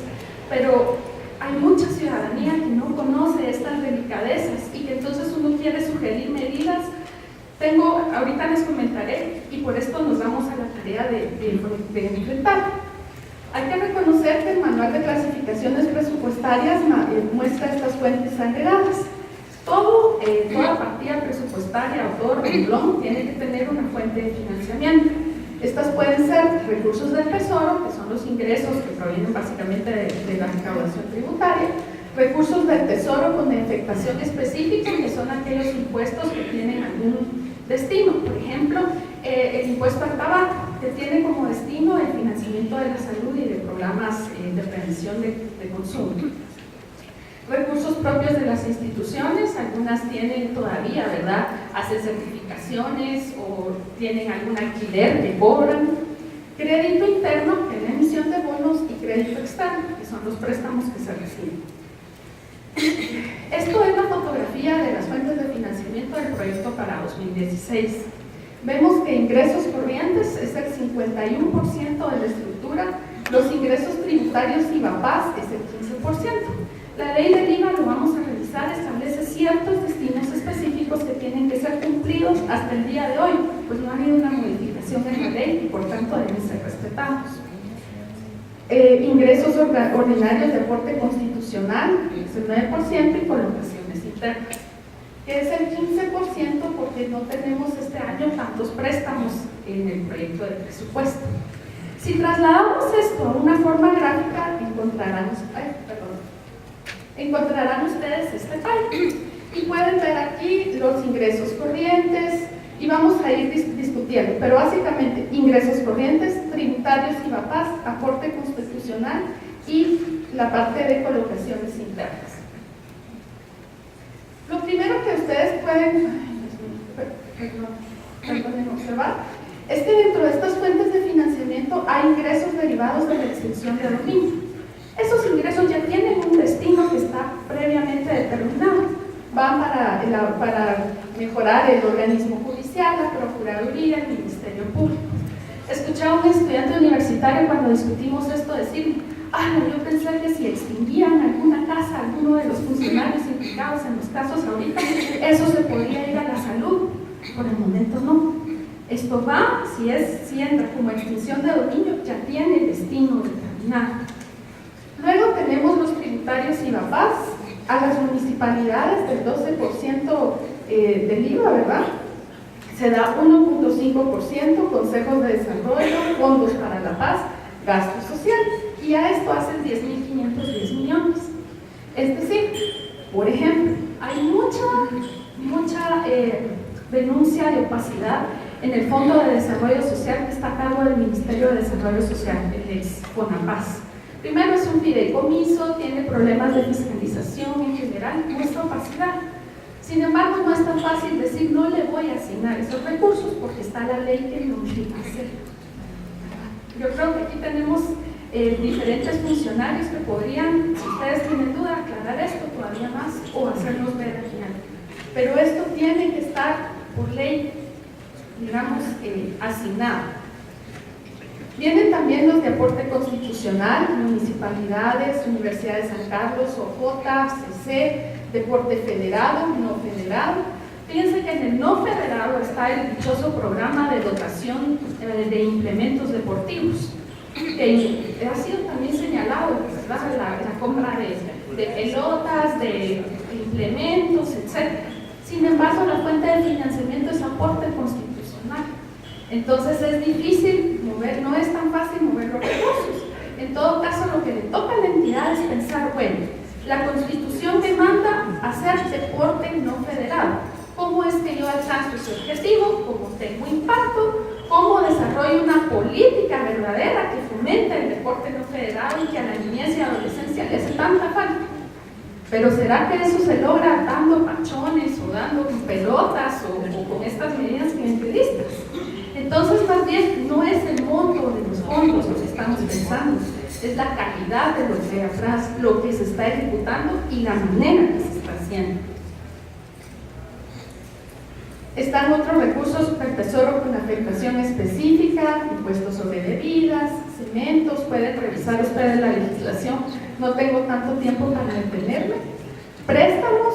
pero hay mucha ciudadanía que no conoce estas delicadezas y que entonces uno quiere sugerir medidas. Ahorita les comentaré, y por esto nos damos a la tarea de enfrentar. Hay que reconocer que el manual de clasificaciones presupuestarias muestra estas fuentes agregadas. Toda partida presupuestaria o todo renglón tiene que tener una fuente de financiamiento. Estas pueden ser recursos del Tesoro, que son los ingresos que provienen básicamente de la recaudación tributaria, recursos del Tesoro con afectación específica, que son aquellos impuestos que tienen algún destino. Por ejemplo, el impuesto al tabaco, que tiene como destino el financiamiento de la salud y de programas de prevención de consumo. Recursos propios de las instituciones, algunas tienen todavía, ¿verdad? Hacen certificaciones o tienen algún alquiler que cobran. Crédito interno, que es la emisión de bonos, y crédito externo, que son los préstamos que se reciben. Esto es la fotografía de las fuentes de financiamiento del proyecto para 2016. Vemos que ingresos corrientes es el 51% de la estructura, los ingresos tributarios y IVAPAS es el 15%. La ley del IVA, lo vamos a revisar, establece ciertos destinos específicos que tienen que ser cumplidos hasta el día de hoy, pues no ha habido una modificación en la ley y por tanto deben ser respetados. Ingresos ordinarios de aporte constitucional, es el 9%, y colocaciones internas, que es el 15% porque no tenemos este año tantos préstamos en el proyecto de presupuesto. Si trasladamos esto a una forma gráfica, encontraremos, encontrarán ustedes este file y pueden ver aquí los ingresos corrientes y vamos a ir discutiendo, pero básicamente ingresos corrientes, tributarios y IVAPAS, aporte constitucional y la parte de colocaciones internas. Lo primero que ustedes pueden observar es que dentro de estas fuentes de financiamiento hay ingresos derivados de la extinción de dominio. Esos ingresos ya tienen un destino que está previamente determinado. Van para mejorar el organismo judicial, la Procuraduría, el Ministerio Público. Escuché a un estudiante universitario cuando discutimos esto decirme: yo pensé que si extinguían alguna casa, alguno de los funcionarios implicados en los casos ahorita, eso se podría ir a la salud. Por el momento no. Esto va, si entra como extinción de dominio, ya tiene destino determinado. Luego tenemos los tributarios IVAPAS, a las municipalidades del 12% del IVA, ¿verdad? Se da 1.5%, consejos de desarrollo, fondos para la paz, gasto social, y a esto hacen 10.510 millones. Es decir, por ejemplo, hay mucha denuncia de opacidad en el Fondo de Desarrollo Social que está a cargo del Ministerio de Desarrollo Social, el ex FONAPAS. Primero, es un fideicomiso, tiene problemas de fiscalización en general, muestra opacidad. Sin embargo, no es tan fácil decir no le voy a asignar esos recursos porque está la ley que no implica hacerlo. Yo creo que aquí tenemos diferentes funcionarios que podrían, si ustedes tienen duda, aclarar esto todavía más o hacernos ver al final. Pero esto tiene que estar por ley, digamos, asignado. Vienen también los de aporte constitucional, municipalidades, Universidad de San Carlos, OJ, CC, deporte federado, no federado. Fíjense que en el no federado está el dichoso programa de dotación de implementos deportivos, que ha sido también señalado, ¿verdad? La compra de pelotas, de implementos, etc. Sin embargo, la fuente de financiamiento es aporte constitucional. Entonces es difícil mover, no es tan fácil mover los recursos. En todo caso, lo que le toca a la entidad es pensar, bueno, la Constitución me manda hacer deporte no federado. ¿Cómo es que yo alcanzo ese objetivo? ¿Cómo tengo impacto? ¿Cómo desarrollo una política verdadera que fomente el deporte no federado y que a la niñez y adolescencia le hace tanta falta? Pero ¿será que eso se logra dando pachones o dando pelotas o con estas medidas clientelistas? Entonces, más bien, no es el monto de los fondos lo que estamos pensando, es la calidad de lo que atrás, lo que se está ejecutando y la manera que se está haciendo. Están otros recursos del Tesoro con afectación específica, impuestos sobre bebidas, cementos, pueden revisar ustedes la legislación, no tengo tanto tiempo para detenerme. Préstamos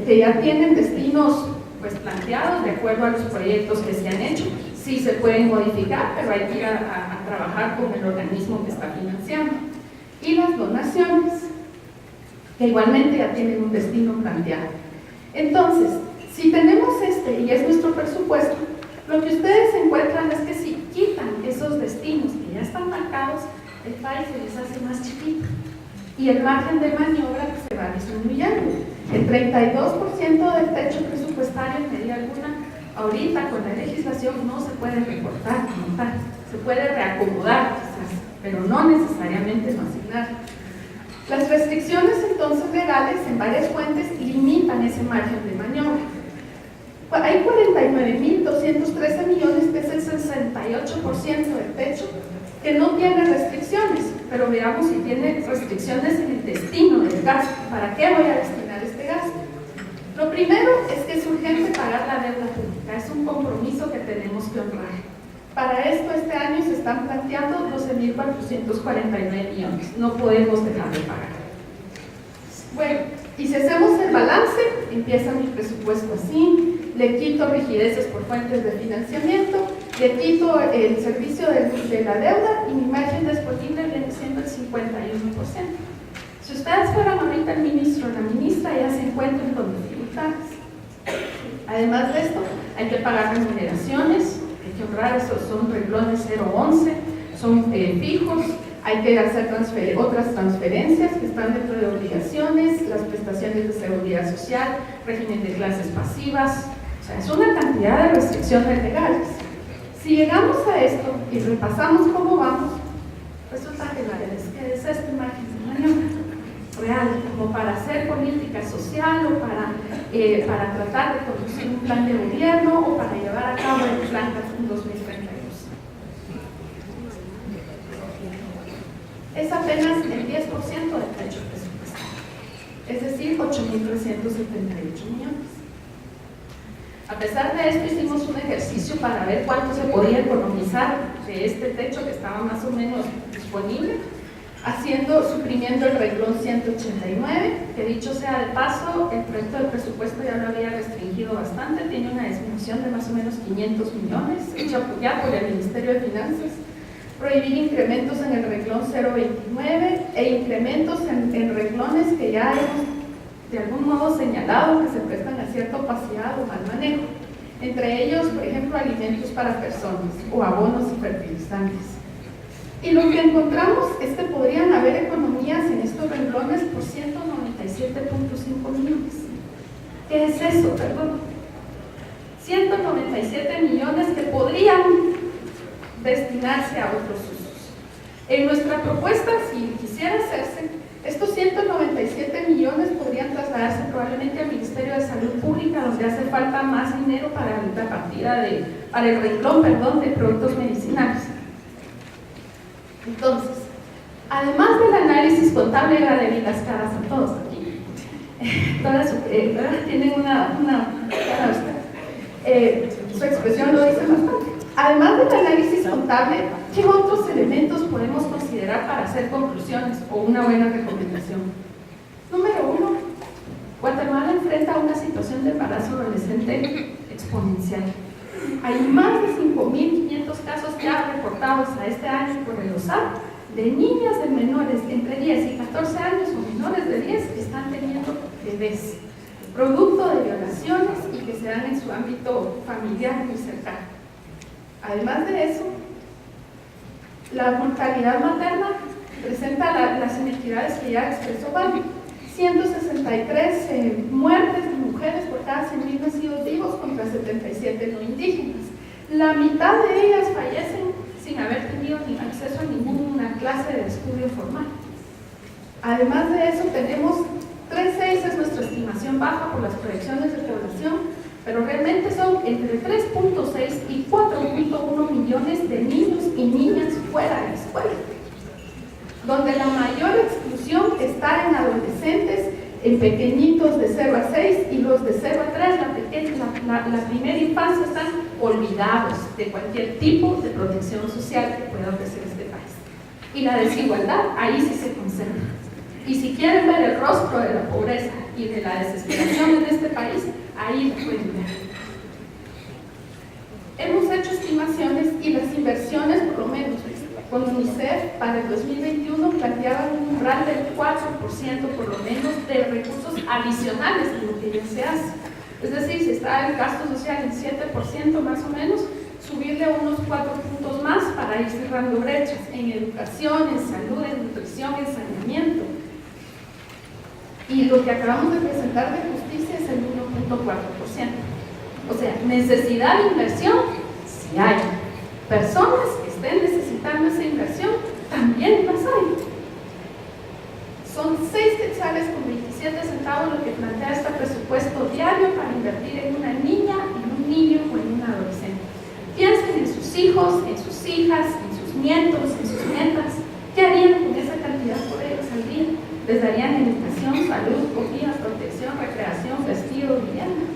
que ya tienen destinos pues planteados de acuerdo a los proyectos que se han hecho, sí se pueden modificar, pero hay que ir a trabajar con el organismo que está financiando. Y las donaciones, que igualmente ya tienen un destino planteado. Entonces, si tenemos y es nuestro presupuesto, lo que ustedes encuentran es que si quitan esos destinos que ya están marcados, el país se les hace más chiquito y el margen de maniobra se va disminuyendo. El 32% del techo presupuestario en medida alguna, ahorita con la legislación no se puede recortar como tal, se puede reacomodar quizás, pero no necesariamente no asignar. Las restricciones entonces legales en varias fuentes limitan ese margen de maniobra. Hay 49.213 millones, que es el 68% del techo, que no tiene restricciones, pero veamos si tiene restricciones en el destino del gasto. ¿Para qué voy a destinar este gasto? Lo primero es que es urgente pagar la deuda pública, es un compromiso que tenemos que honrar. Para esto, este año se están planteando 12.449 millones, no podemos dejar de pagar. Bueno, y si hacemos el balance, empieza mi presupuesto así, le quito rigideces por fuentes de financiamiento, le quito el servicio de la deuda y mi margen disponible viene siendo el 51%. Si ustedes fueran ahorita el ministro o la ministra, ya se encuentran con dificultades. Además de esto, hay que pagar remuneraciones, hay que honrar esos, son renglones 011, son fijos, Hay que hacer otras transferencias que están dentro de obligaciones, las prestaciones de seguridad social, régimen de clases pasivas, o sea, es una cantidad de restricciones legales. Si llegamos a esto y repasamos cómo vamos, resulta que es esta imagen de maniobra real, como para hacer política social o para tratar de conducir un plan de gobierno o para llevar a cabo el plan Cancún 2032. Es apenas el 10% del techo presupuestario, es decir, 8.378 millones. A pesar de esto, hicimos un ejercicio para ver cuánto se podía economizar de este techo que estaba más o menos disponible, suprimiendo el renglón 189, que dicho sea de paso, el proyecto de presupuesto ya lo había restringido bastante, tiene una disminución de más o menos 500 millones, hecha ya por el Ministerio de Finanzas. Prohibir incrementos en el renglón 029 e incrementos en renglones que ya hemos de algún modo señalado que se prestan a cierta opacidad o mal manejo. Entre ellos, por ejemplo, alimentos para personas o abonos y fertilizantes. Y lo que encontramos es que podrían haber economías en estos renglones por 197.5 millones. ¿Qué es eso? Perdón. 197 millones que podrían destinarse a otros usos. En nuestra propuesta, si quisiera hacerse, estos 197 millones podrían trasladarse probablemente al Ministerio de Salud Pública, donde hace falta más dinero para la partida para el renglón, de productos medicinales. Entonces, además del análisis contable, la de las caras a todos aquí, tienen una cara usted. Su expresión lo dice bastante. Además del análisis contable, ¿qué otros elementos podemos considerar para hacer conclusiones o una buena recomendación? Número 1, Guatemala enfrenta una situación de embarazo adolescente exponencial. Hay más de 5.500 casos ya reportados a este año por el OSAP de niñas de menores entre 10 y 14 años o menores de 10 que están teniendo bebés, producto de violaciones y que se dan en su ámbito familiar muy cercano. Además de eso, la mortalidad materna presenta las inequidades que ya expresó Vani. 163 muertes de mujeres por cada 100.000 nacidos vivos contra 77 no indígenas. La mitad de ellas fallecen sin haber tenido ni acceso a ninguna clase de estudio formal. Además de eso, tenemos 3.6 es nuestra estimación baja por las proyecciones de población, pero realmente son entre 3.6 y 4.1 millones de niños y niñas fuera de la escuela, donde la mayor exclusión está en adolescentes, en pequeñitos de 0 a 6 y los de 0 a 3, la primera infancia, están olvidados de cualquier tipo de protección social que pueda ofrecer este país. Y la desigualdad ahí sí se concentra. Y si quieren ver el rostro de la pobreza y de la desesperación en este país, ahí lo pueden ver. Hemos hecho estimaciones y las inversiones, por lo menos con UNICEF, para el 2021 planteaban un umbral del 4% por lo menos de recursos adicionales de lo que ya se hace. Es decir, si está el gasto social en 7% más o menos, subirle unos 4 puntos más para ir cerrando brechas en educación, en salud, en nutrición, en saneamiento. Y lo que acabamos de presentar de justicia es el 1.4%. O sea, necesidad de inversión, sí hay. Personas que estén necesitando esa inversión, también las hay. Son 6 quetzales con 27 centavos lo que plantea este presupuesto diario para invertir en una niña, en un niño o en un adolescente. Piensen en sus hijos, en sus hijas, en sus nietos, en sus nietas. ¿Qué harían con esa cantidad por ellos al día? Les darían educación, salud, comida, protección, recreación, vestido, vivienda.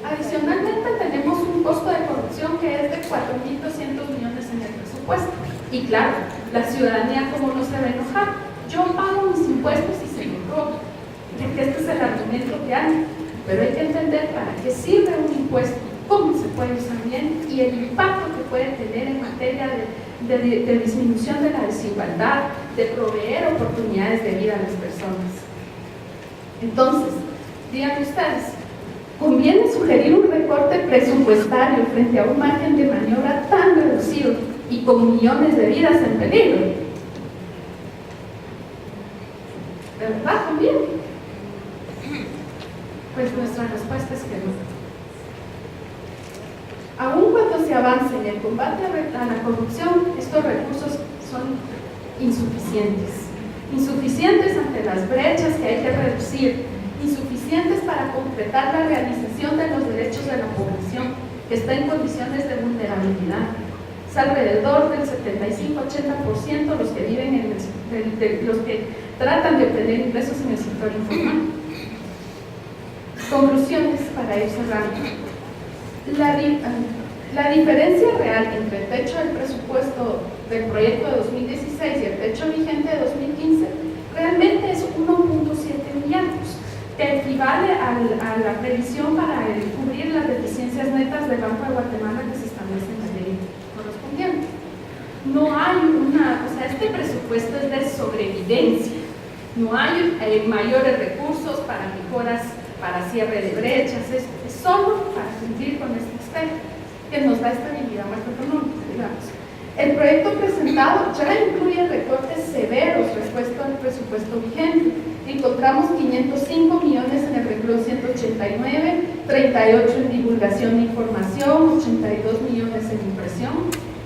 Adicionalmente tenemos un costo de corrupción que es de 4.200 millones en el presupuesto. Y claro, la ciudadanía, ¿cómo no se va a enojar? Yo pago mis impuestos y se me roba. Porque este es el argumento que hay. Pero hay que entender para qué sirve un impuesto, cómo se puede usar bien y el impacto que puede tener en materia de disminución de la desigualdad, de proveer oportunidades de vida a las personas. Entonces, digan ustedes, ¿conviene sugerir un recorte presupuestario frente a un margen de maniobra tan reducido y con millones de vidas en peligro? ¿De verdad conviene? Pues nuestra respuesta es que no. Aun cuando se avance en el combate a la corrupción, estos recursos son insuficientes. Insuficientes ante las brechas que hay que reducir, insuficientes para completar la realización de los derechos de la población que está en condiciones de vulnerabilidad. Es alrededor del 75-80% los que viven los que tratan de obtener ingresos en el sector informal. Conclusiones para ir cerrando. La diferencia real entre el techo del presupuesto del proyecto de 2016 y el techo vigente de 2015 realmente es 1.7 millardos, que equivale a la previsión para cubrir las deficiencias netas del Banco de Guatemala que se establece en la ley correspondiente. No hay este presupuesto es de sobrevivencia, no hay mayores recursos para mejoras, para cierre de brechas, es solo para cumplir con este aspecto que nos da estabilidad macroeconómica, digamos. El proyecto presentado ya incluye recortes severos respecto al presupuesto vigente. Encontramos 505 millones en el renglón 189, 38 en divulgación de información, 82 millones en impresión.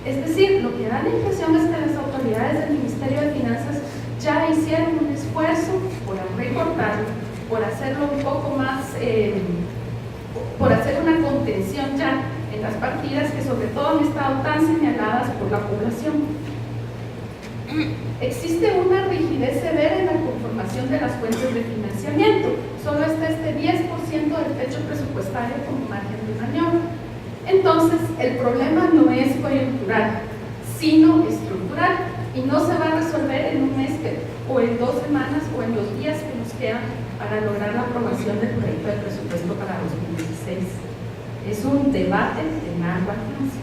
Es decir, lo que da la impresión es que las autoridades del Ministerio de Finanzas ya hicieron un esfuerzo por recortarlo, por hacerlo un poco más, por hacer una contención ya en las partidas que sobre todo han estado tan señaladas por la población. Existe una rigidez severa en la conformación de las fuentes de financiamiento. Solo está este 10% del techo presupuestario como margen de maniobra. Entonces, el problema no es coyuntural, sino estructural, y no se va a resolver en un mes o en 2 semanas o en los días que nos quedan para lograr la aprobación del proyecto de presupuesto para 2016. Es un debate de largo alcance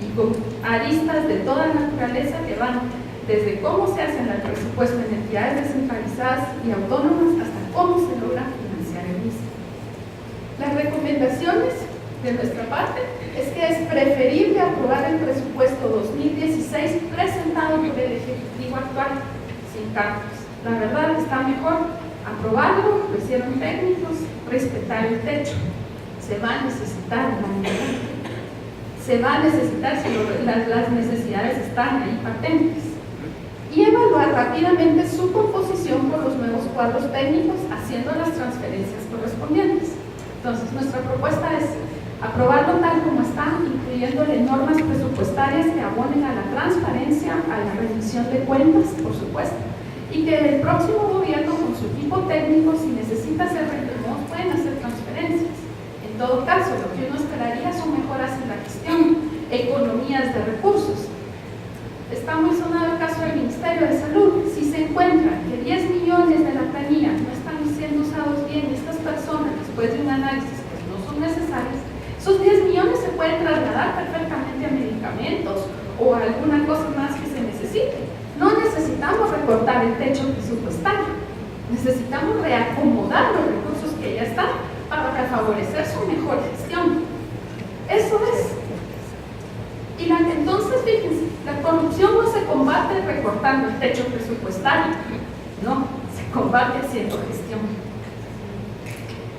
y con aristas de toda naturaleza que van desde cómo se hace el presupuesto en entidades descentralizadas y autónomas hasta cómo se logra financiar el mismo. Las recomendaciones de nuestra parte es que es preferible aprobar el presupuesto 2016 presentado por el Ejecutivo actual, sin cambios. La verdad está mejor aprobarlo, lo hicieron técnicos, respetar el techo. Se va a necesitar una unidad. Se va a necesitar si las necesidades están ahí patentes. Y evaluar rápidamente su composición con los nuevos cuadros técnicos, haciendo las transferencias correspondientes. Entonces, nuestra propuesta es aprobarlo tal como está, incluyéndole normas presupuestarias que abonen a la transparencia, a la rendición de cuentas, por supuesto, y que el próximo gobierno, con su equipo técnico, si necesita hacer reclamos, pueden hacer transferencias. En todo caso, lo que uno esperaría son mejoras en la gestión, economías de recursos. Está muy sonado el caso del Ministerio de Salud. Si se encuentra que 10 millones de la planilla no están siendo usados bien y estas personas, después de un análisis, pues no son necesarias, esos 10 millones se pueden trasladar perfectamente a medicamentos o a alguna cosa más que se necesite. No necesitamos recortar el techo presupuestario, necesitamos reacomodar los recursos que ya están para favorecer su mejor gestión. Eso es. Y entonces, fíjense, la corrupción no se combate recortando el techo presupuestario, no, se combate haciendo gestión.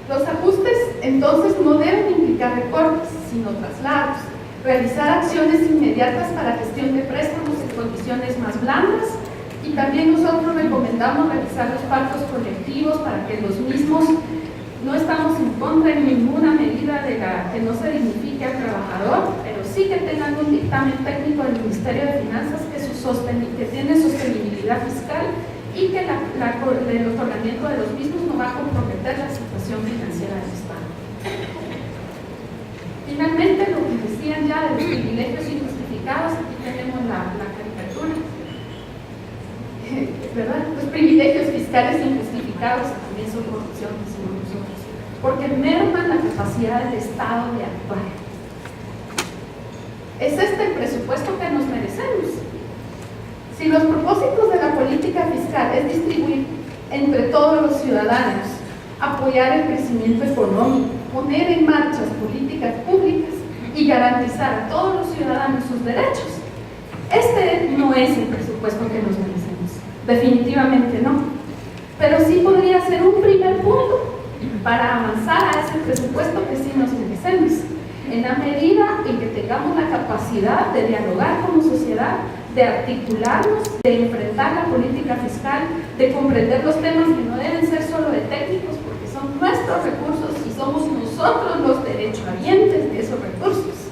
Los ajustes, entonces, no deben implicar recortes, sino traslados, realizar acciones inmediatas para gestión de préstamos en condiciones más blandas, y también nosotros recomendamos realizar los pactos colectivos para que los mismos, no estamos en contra de ninguna medida de que no se dignifique al trabajador, pero sí que tengan un dictamen técnico del Ministerio de Finanzas que tiene sostenibilidad fiscal y que el otorgamiento de los mismos no va a comprometer la situación financiera del Estado. Finalmente, lo que decían ya de los privilegios injustificados, aquí tenemos la caricatura, ¿verdad? Los privilegios fiscales injustificados también son corrupción, porque merman la capacidad del Estado de actuar. ¿Es este el presupuesto que nos merecemos? Si los propósitos de la política fiscal es distribuir entre todos los ciudadanos, apoyar el crecimiento económico, poner en marcha políticas públicas y garantizar a todos los ciudadanos sus derechos, Este no es el presupuesto que nos merecemos, definitivamente no, pero sí podría ser un primer punto para avanzar a ese presupuesto que sí nos merecemos, en la medida en que tengamos la capacidad de dialogar como sociedad, de articularnos, de enfrentar la política fiscal, de comprender los temas que no deben ser solo de técnicos, porque son nuestros recursos y somos nosotros los derechohabientes de esos recursos.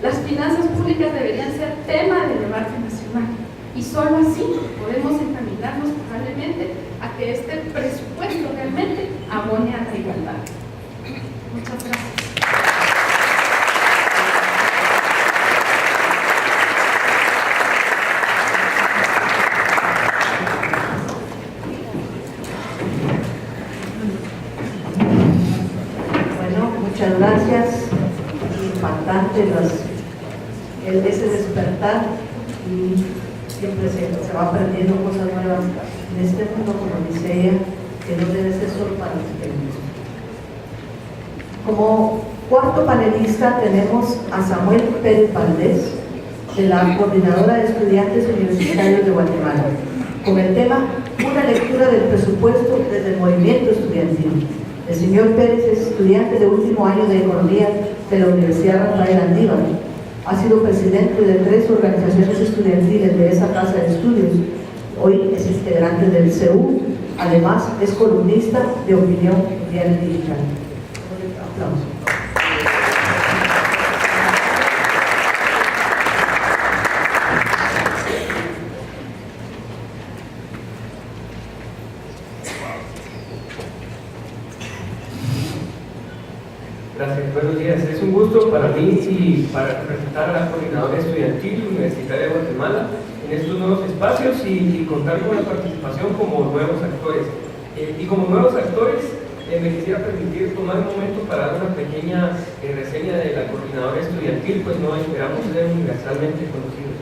Las finanzas públicas deberían ser tema de debate nacional y solo así podemos encaminarnos probablemente a que este presupuesto realmente abone a la igualdad. Muchas gracias. Muchas gracias. Impactante ese despertar, y siempre se va aprendiendo cosas nuevas en este mundo, como dice ella, que no debe ser solo para los técnicos. Como cuarto panelista tenemos a Samuel Pérez Valdés, de la Coordinadora de Estudiantes Universitarios de Guatemala, con el tema Una lectura del presupuesto desde el movimiento estudiantil. El señor Pérez es estudiante de último año de Economía de la Universidad Rafael Andívar. Ha sido presidente de 3 organizaciones estudiantiles de esa casa de estudios. Hoy es integrante del CEU. Además, es columnista de Opinión Mundial Digital. Aplausos. Gracias, buenos días. Es un gusto para mí y para representar a la Coordinadora Estudiantil Universitaria de Guatemala en estos nuevos espacios y contar con la participación como nuevos actores. Y como nuevos actores, me quisiera permitir tomar un momento para dar una pequeña reseña de la Coordinadora Estudiantil, pues no esperamos ser universalmente conocidos.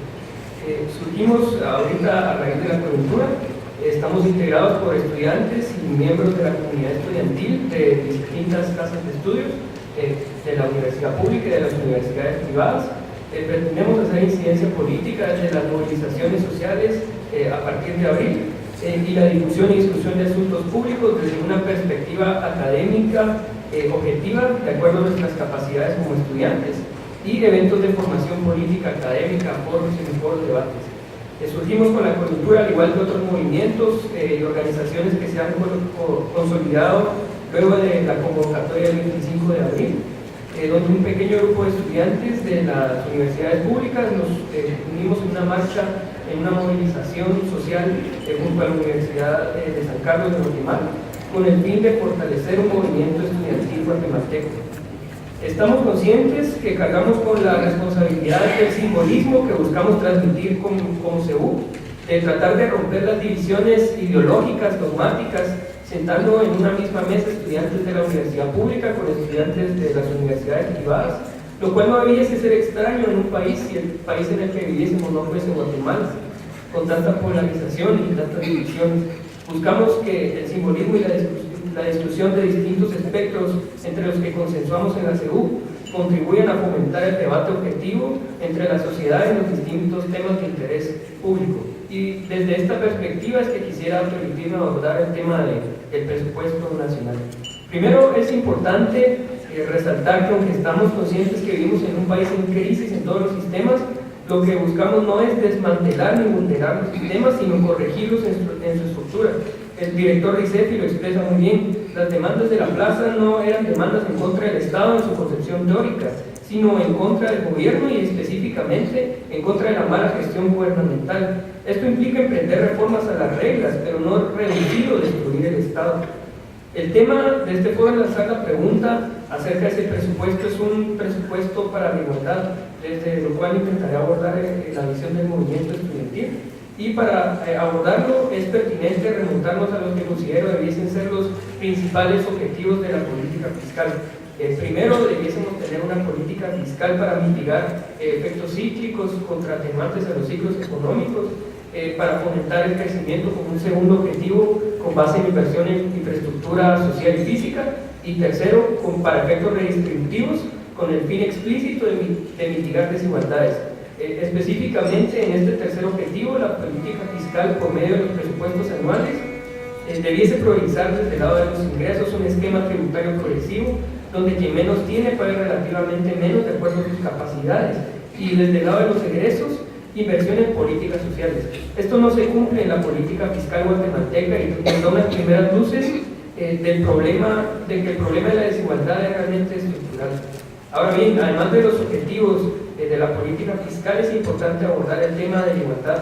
Surgimos ahorita a raíz de la coyuntura. Estamos integrados por estudiantes y miembros de la comunidad estudiantil de distintas casas de estudios, de la universidad pública y de las universidades privadas. Pretendemos hacer incidencia política desde las movilizaciones sociales a partir de abril y la difusión y discusión de asuntos públicos desde una perspectiva académica objetiva, de acuerdo a nuestras capacidades como estudiantes, y eventos de formación política académica, foros y foros debates. Surgimos con la coyuntura, al igual que otros movimientos y organizaciones que se han consolidado luego de la convocatoria del 25 de abril, donde un pequeño grupo de estudiantes de las universidades públicas nos unimos en una marcha, en una movilización social junto a la Universidad de San Carlos de Guatemala, con el fin de fortalecer un movimiento estudiantil guatemalteco. Estamos conscientes que cargamos con la responsabilidad del simbolismo que buscamos transmitir como CEU, de tratar de romper las divisiones ideológicas, dogmáticas, sentando en una misma mesa estudiantes de la universidad pública con estudiantes de las universidades privadas, lo cual no debiese ser extraño en un país si el país en el que viviésemos no fuese Guatemala, con tanta polarización y tantas divisiones. Buscamos que el simbolismo y la discusión de distintos espectros entre los que consensuamos en la CEU contribuyan a fomentar el debate objetivo entre la sociedad y los distintos temas de interés público. Y desde esta perspectiva es que quisiera permitirme abordar el tema del presupuesto nacional. Primero, es importante resaltar que aunque estamos conscientes que vivimos en un país en crisis en todos los sistemas, lo que buscamos no es desmantelar ni vulnerar los sistemas, sino corregirlos en su estructura. El director Ricefi lo expresa muy bien. Las demandas de la plaza no eran demandas en contra del Estado en su concepción teórica, sino en contra del gobierno y específicamente en contra de la mala gestión gubernamental. Esto implica emprender reformas a las reglas, pero no reducir o destruir el Estado. El tema de este foro lanzar la pregunta acerca de si el presupuesto es un presupuesto para la igualdad, desde lo cual intentaré abordar la visión del movimiento estudiantil. Y para abordarlo es pertinente remontarnos a los que considero debiesen ser los principales objetivos de la política fiscal. Primero, debiésemos tener una política fiscal para mitigar efectos cíclicos, contraatenuantes a los ciclos económicos, para fomentar el crecimiento como un segundo objetivo con base en inversión en infraestructura social y física, y tercero, para efectos redistributivos con el fin explícito de mitigar desigualdades. Específicamente en este tercer objetivo, la política fiscal por medio de los presupuestos anuales debiese priorizar desde el lado de los ingresos un esquema tributario progresivo donde quien menos tiene pague relativamente menos de acuerdo a sus capacidades, y desde el lado de los egresos, inversión en políticas sociales. Esto no se cumple en la política fiscal guatemalteca y nos da unas primeras luces del problema, de que el problema de la desigualdad es realmente estructural. Ahora bien, además de los objetivos de la política fiscal, es importante abordar el tema de la igualdad.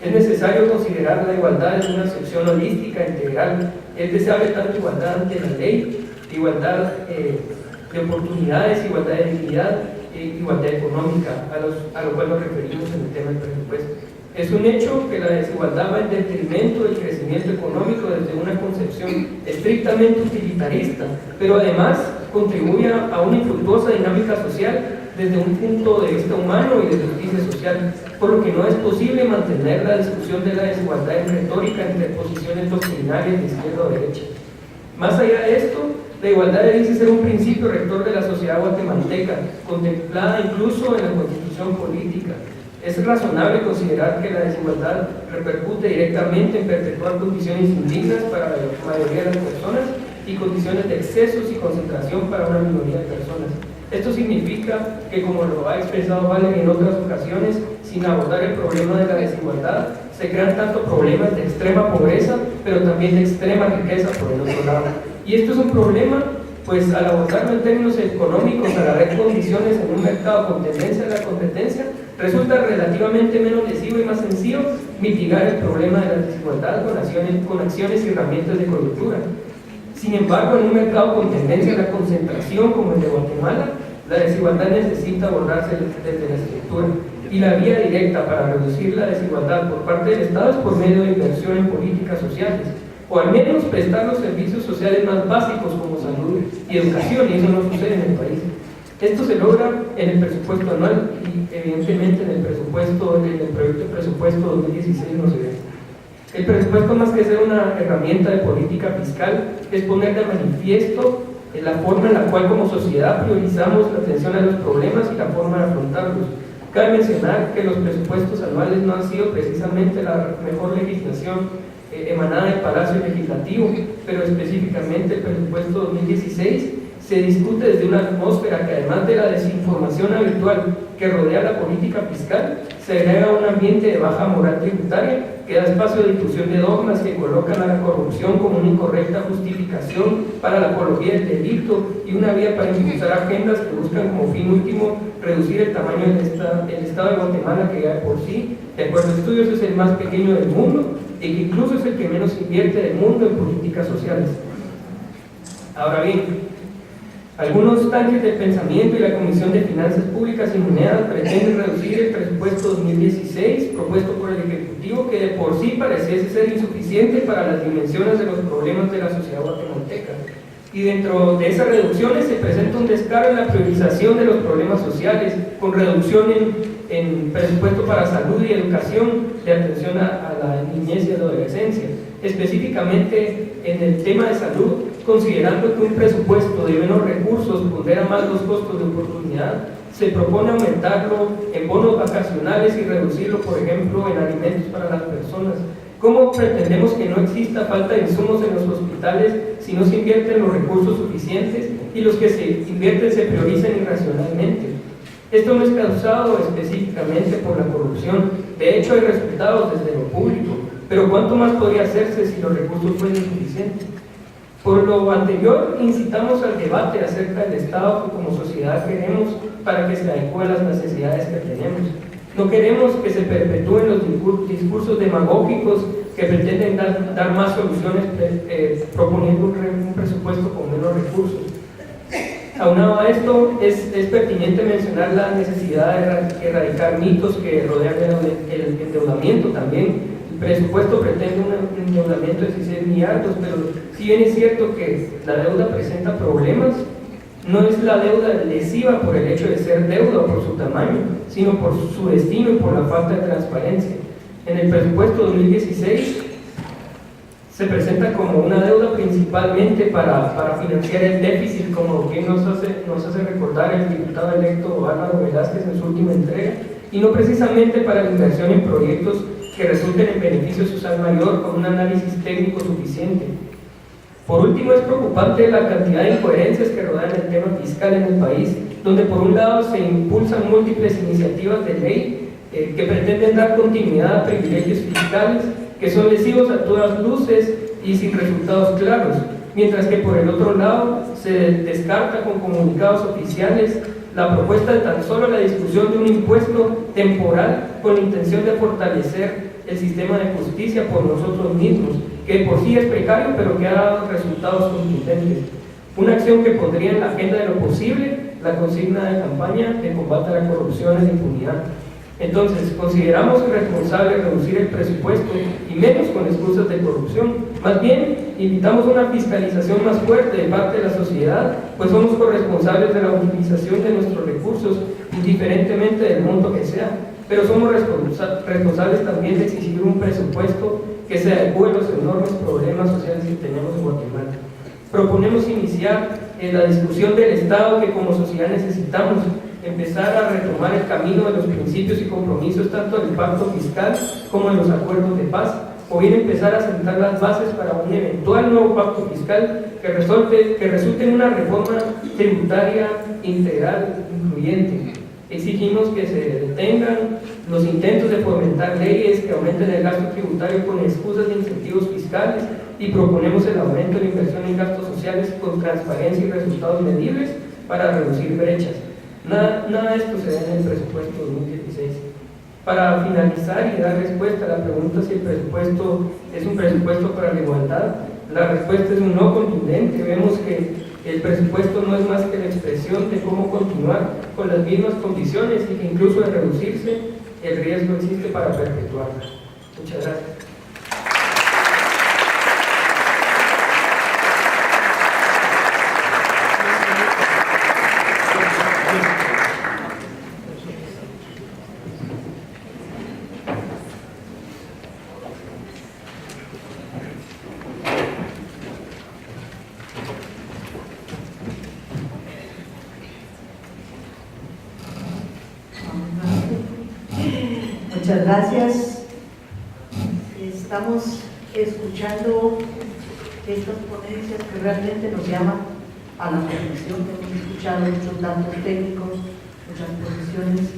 Es necesario considerar la igualdad en una acepción holística, integral. Es deseable tanto igualdad ante la ley, igualdad de oportunidades, igualdad de dignidad, igualdad económica, a lo cual nos referimos en el tema del presupuesto. Es un hecho que la desigualdad va en detrimento del crecimiento económico desde una concepción estrictamente utilitarista, pero además contribuye a una infructuosa dinámica social desde un punto de vista humano y de justicia social, por lo que no es posible mantener la discusión de la desigualdad en retórica entre posiciones doctrinarias de izquierda o derecha. Más allá de esto, la igualdad dice ser un principio rector de la sociedad guatemalteca, contemplada incluso en la constitución política. Es razonable considerar que la desigualdad repercute directamente en perpetuar condiciones indignas para la mayoría de las personas y condiciones de excesos y concentración para una minoría de personas. Esto significa que, como lo ha expresado Valen en otras ocasiones, sin abordar el problema de la desigualdad, se crean tanto problemas de extrema pobreza, pero también de extrema riqueza por el otro lado. Y esto es un problema, pues al abordarlo en términos económicos, al haber condiciones en un mercado con tendencia a la competencia, resulta relativamente menos lesivo y más sencillo mitigar el problema de la desigualdad con acciones y herramientas de coyuntura. Sin embargo, en un mercado con tendencia a la concentración como el de Guatemala, la desigualdad necesita abordarse desde la estructura, y la vía directa para reducir la desigualdad por parte del Estado es por medio de inversión en políticas sociales, o al menos prestar los servicios sociales más básicos como salud y educación, y eso no sucede en el país. Esto se logra en el presupuesto anual y evidentemente en el proyecto de presupuesto 2016 no se ve. El presupuesto, más que ser una herramienta de política fiscal, es poner de manifiesto la forma en la cual como sociedad priorizamos la atención a los problemas y la forma de afrontarlos. Cabe mencionar que los presupuestos anuales no han sido precisamente la mejor legislación emanada del Palacio Legislativo, pero específicamente el presupuesto 2016 se discute desde una atmósfera que, además de la desinformación habitual que rodea la política fiscal, se agrega un ambiente de baja moral tributaria que da espacio a difusión de dogmas que colocan a la corrupción como una incorrecta justificación para la apología del delito y una vía para impulsar agendas que buscan como fin último reducir el tamaño del Estado de Guatemala, que ya de por sí, de acuerdo a estudios, es el más pequeño del mundo y que incluso es el que menos invierte del mundo en políticas sociales. Ahora bien, algunos tanques del pensamiento y la Comisión de Finanzas Públicas y Monedas pretenden reducir el presupuesto 2016 propuesto por el Ejecutivo, que de por sí pareciese ser insuficiente para las dimensiones de los problemas de la sociedad guatemalteca. Y dentro de esas reducciones se presenta un descaro en la priorización de los problemas sociales, con reducción en presupuesto para salud y educación, de atención a la niñez y a la adolescencia. Específicamente en el tema de salud, considerando que un presupuesto de menos recursos pondera más los costos de oportunidad, se propone aumentarlo en bonos vacacionales y reducirlo, por ejemplo, en alimentos para las personas. ¿Cómo pretendemos que no exista falta de insumos en los hospitales si no se invierten los recursos suficientes y los que se invierten se priorizan irracionalmente? Esto no es causado específicamente por la corrupción. De hecho, hay resultados desde lo público, pero ¿cuánto más podría hacerse si los recursos fueran insuficientes? Por lo anterior, incitamos al debate acerca del Estado que como sociedad queremos para que se adecue a las necesidades que tenemos. No queremos que se perpetúen los discursos demagógicos que pretenden dar más soluciones proponiendo un presupuesto con menos recursos. Aunado a esto, es pertinente mencionar la necesidad de erradicar mitos que rodean el endeudamiento también. El presupuesto pretende un endeudamiento de 16 millardos, pero si bien es cierto que la deuda presenta problemas, no es la deuda lesiva por el hecho de ser deuda o por su tamaño, sino por su destino y por la falta de transparencia. En el presupuesto 2016 se presenta como una deuda principalmente para financiar el déficit, como que nos hace recordar el diputado electo Álvaro Velázquez en su última entrega, y no precisamente para la inversión en proyectos que resulten en beneficio social mayor con un análisis técnico suficiente. Por último, es preocupante la cantidad de incoherencias que rodean el tema fiscal en el país, donde por un lado se impulsan múltiples iniciativas de ley que pretenden dar continuidad a privilegios fiscales que son lesivos a todas luces y sin resultados claros, mientras que por el otro lado se descarta con comunicados oficiales la propuesta de tan solo la discusión de un impuesto temporal con la intención de fortalecer el sistema de justicia por nosotros mismos, que por sí es precario pero que ha dado resultados contundentes. Una acción que pondría en la agenda de lo posible la consigna de campaña de combate a la corrupción y la impunidad. Entonces, consideramos irresponsable reducir el presupuesto y menos con excusas de corrupción. Más bien, invitamos a una fiscalización más fuerte de parte de la sociedad, pues somos corresponsables de la utilización de nuestros recursos, indiferentemente del monto que sea, pero somos responsables también de exigir un presupuesto que se adecue a los enormes problemas sociales que tenemos en Guatemala. Proponemos iniciar la discusión del Estado que como sociedad necesitamos, empezar a retomar el camino de los principios y compromisos tanto del pacto fiscal como de los acuerdos de paz, o bien empezar a sentar las bases para un eventual nuevo pacto fiscal que resulte en una reforma tributaria integral incluyente. Exigimos que se detengan los intentos de fomentar leyes que aumenten el gasto tributario con excusas de incentivos fiscales y proponemos el aumento de la inversión en gastos sociales con transparencia y resultados medibles para reducir brechas. Nada de esto se da en el presupuesto 2016. Para finalizar y dar respuesta a la pregunta si el presupuesto es un presupuesto para la igualdad, la respuesta es un no contundente. Vemos que el presupuesto no es más que la expresión de cómo continuar con las mismas condiciones y que incluso de reducirse, el riesgo existe para perpetuarla. Muchas gracias. Muchas gracias. Estamos escuchando estas ponencias que realmente nos llaman a la reflexión. Hemos escuchado muchos datos técnicos, muchas posiciones.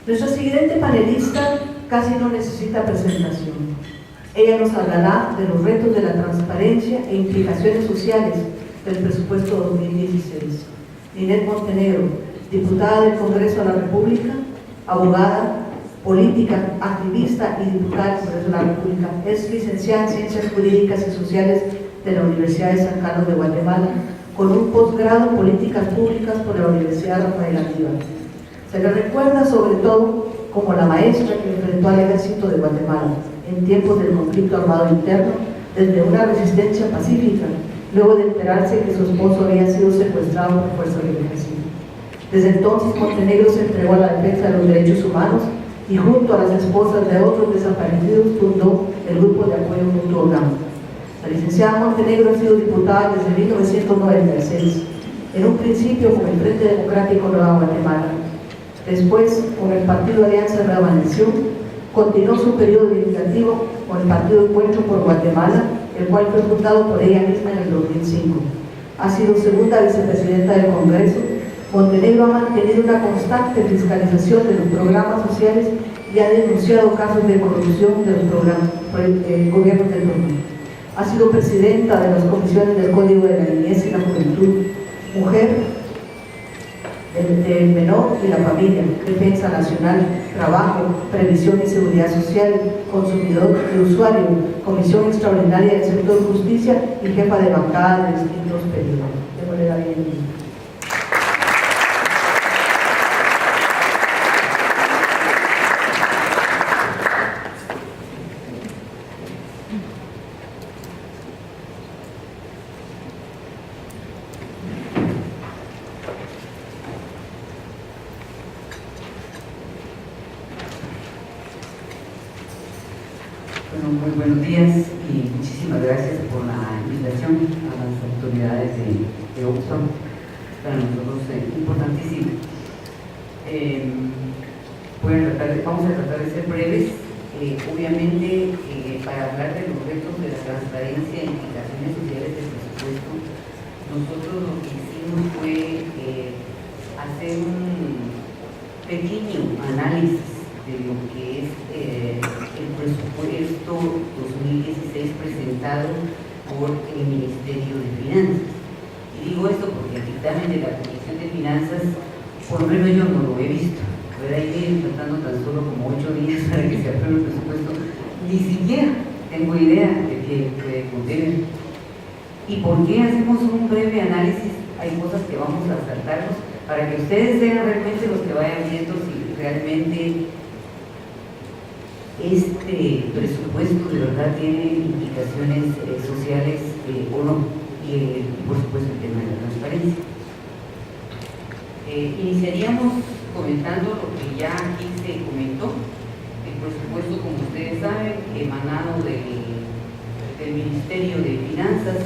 Nuestra siguiente panelista casi no necesita presentación. Ella nos hablará de los retos de la transparencia e implicaciones sociales del presupuesto 2016. Ninette Montenegro, diputada del Congreso de la República, abogada, política, activista y diputada del Congreso de la República. Es licenciada en Ciencias Jurídicas y Sociales de la Universidad de San Carlos de Guatemala, con un posgrado en Políticas Públicas por la Universidad Rafael Andívar. Se le recuerda sobre todo como la maestra que enfrentó al ejército de Guatemala en tiempos del conflicto armado interno desde una resistencia pacífica, luego de enterarse que su esposo había sido secuestrado por fuerzas del ejército. Desde entonces, Montenegro se entregó a la defensa de los derechos humanos y junto a las esposas de otros desaparecidos fundó el Grupo de Apoyo Mutuo GAM. La licenciada Montenegro ha sido diputada desde 1996, en un principio con el Frente Democrático Nueva Guatemala. Después, con el Partido Alianza Nueva Nación, continuó su periodo legislativo con el Partido Encuentro por Guatemala, el cual fue fundado por ella misma en el 2005. Ha sido segunda vicepresidenta del Congreso. Montenegro ha mantenido una constante fiscalización de los programas sociales y ha denunciado casos de corrupción de los gobiernos del PRI. Ha sido presidenta de las comisiones del Código de la Niñez y la Juventud, Mujer, del Menor y la Familia, Defensa Nacional, Trabajo, Previsión y Seguridad Social, Consumidor y Usuario, Comisión Extraordinaria del Sector Justicia y jefa de bancada de distintos periodos. Démosle la bienvenida. Muy buenos días y muchísimas gracias por la invitación a las autoridades de Oxfam. Para nosotros es importantísimo. Vamos a tratar de ser breves. Obviamente, para hablar de los retos de la transparencia e implicaciones sociales del presupuesto, nosotros lo que hicimos fue hacer un pequeño análisis de lo que es el presupuesto 2016 presentado por el Ministerio de Finanzas. Y digo esto porque el dictamen de la Comisión de Finanzas, por lo menos yo no lo he visto. Ahí vienen tratando tan solo como 8 días para que se apruebe el presupuesto. Ni siquiera tengo idea de que contiene. ¿Y por qué hacemos un breve análisis? Hay cosas que vamos a saltarnos para que ustedes sean realmente los que vayan viendo si realmente este presupuesto de verdad tiene implicaciones sociales o no, y por supuesto el tema de la transparencia. Iniciaríamos comentando lo que ya aquí se comentó. El presupuesto, como ustedes saben, emanado del Ministerio de Finanzas,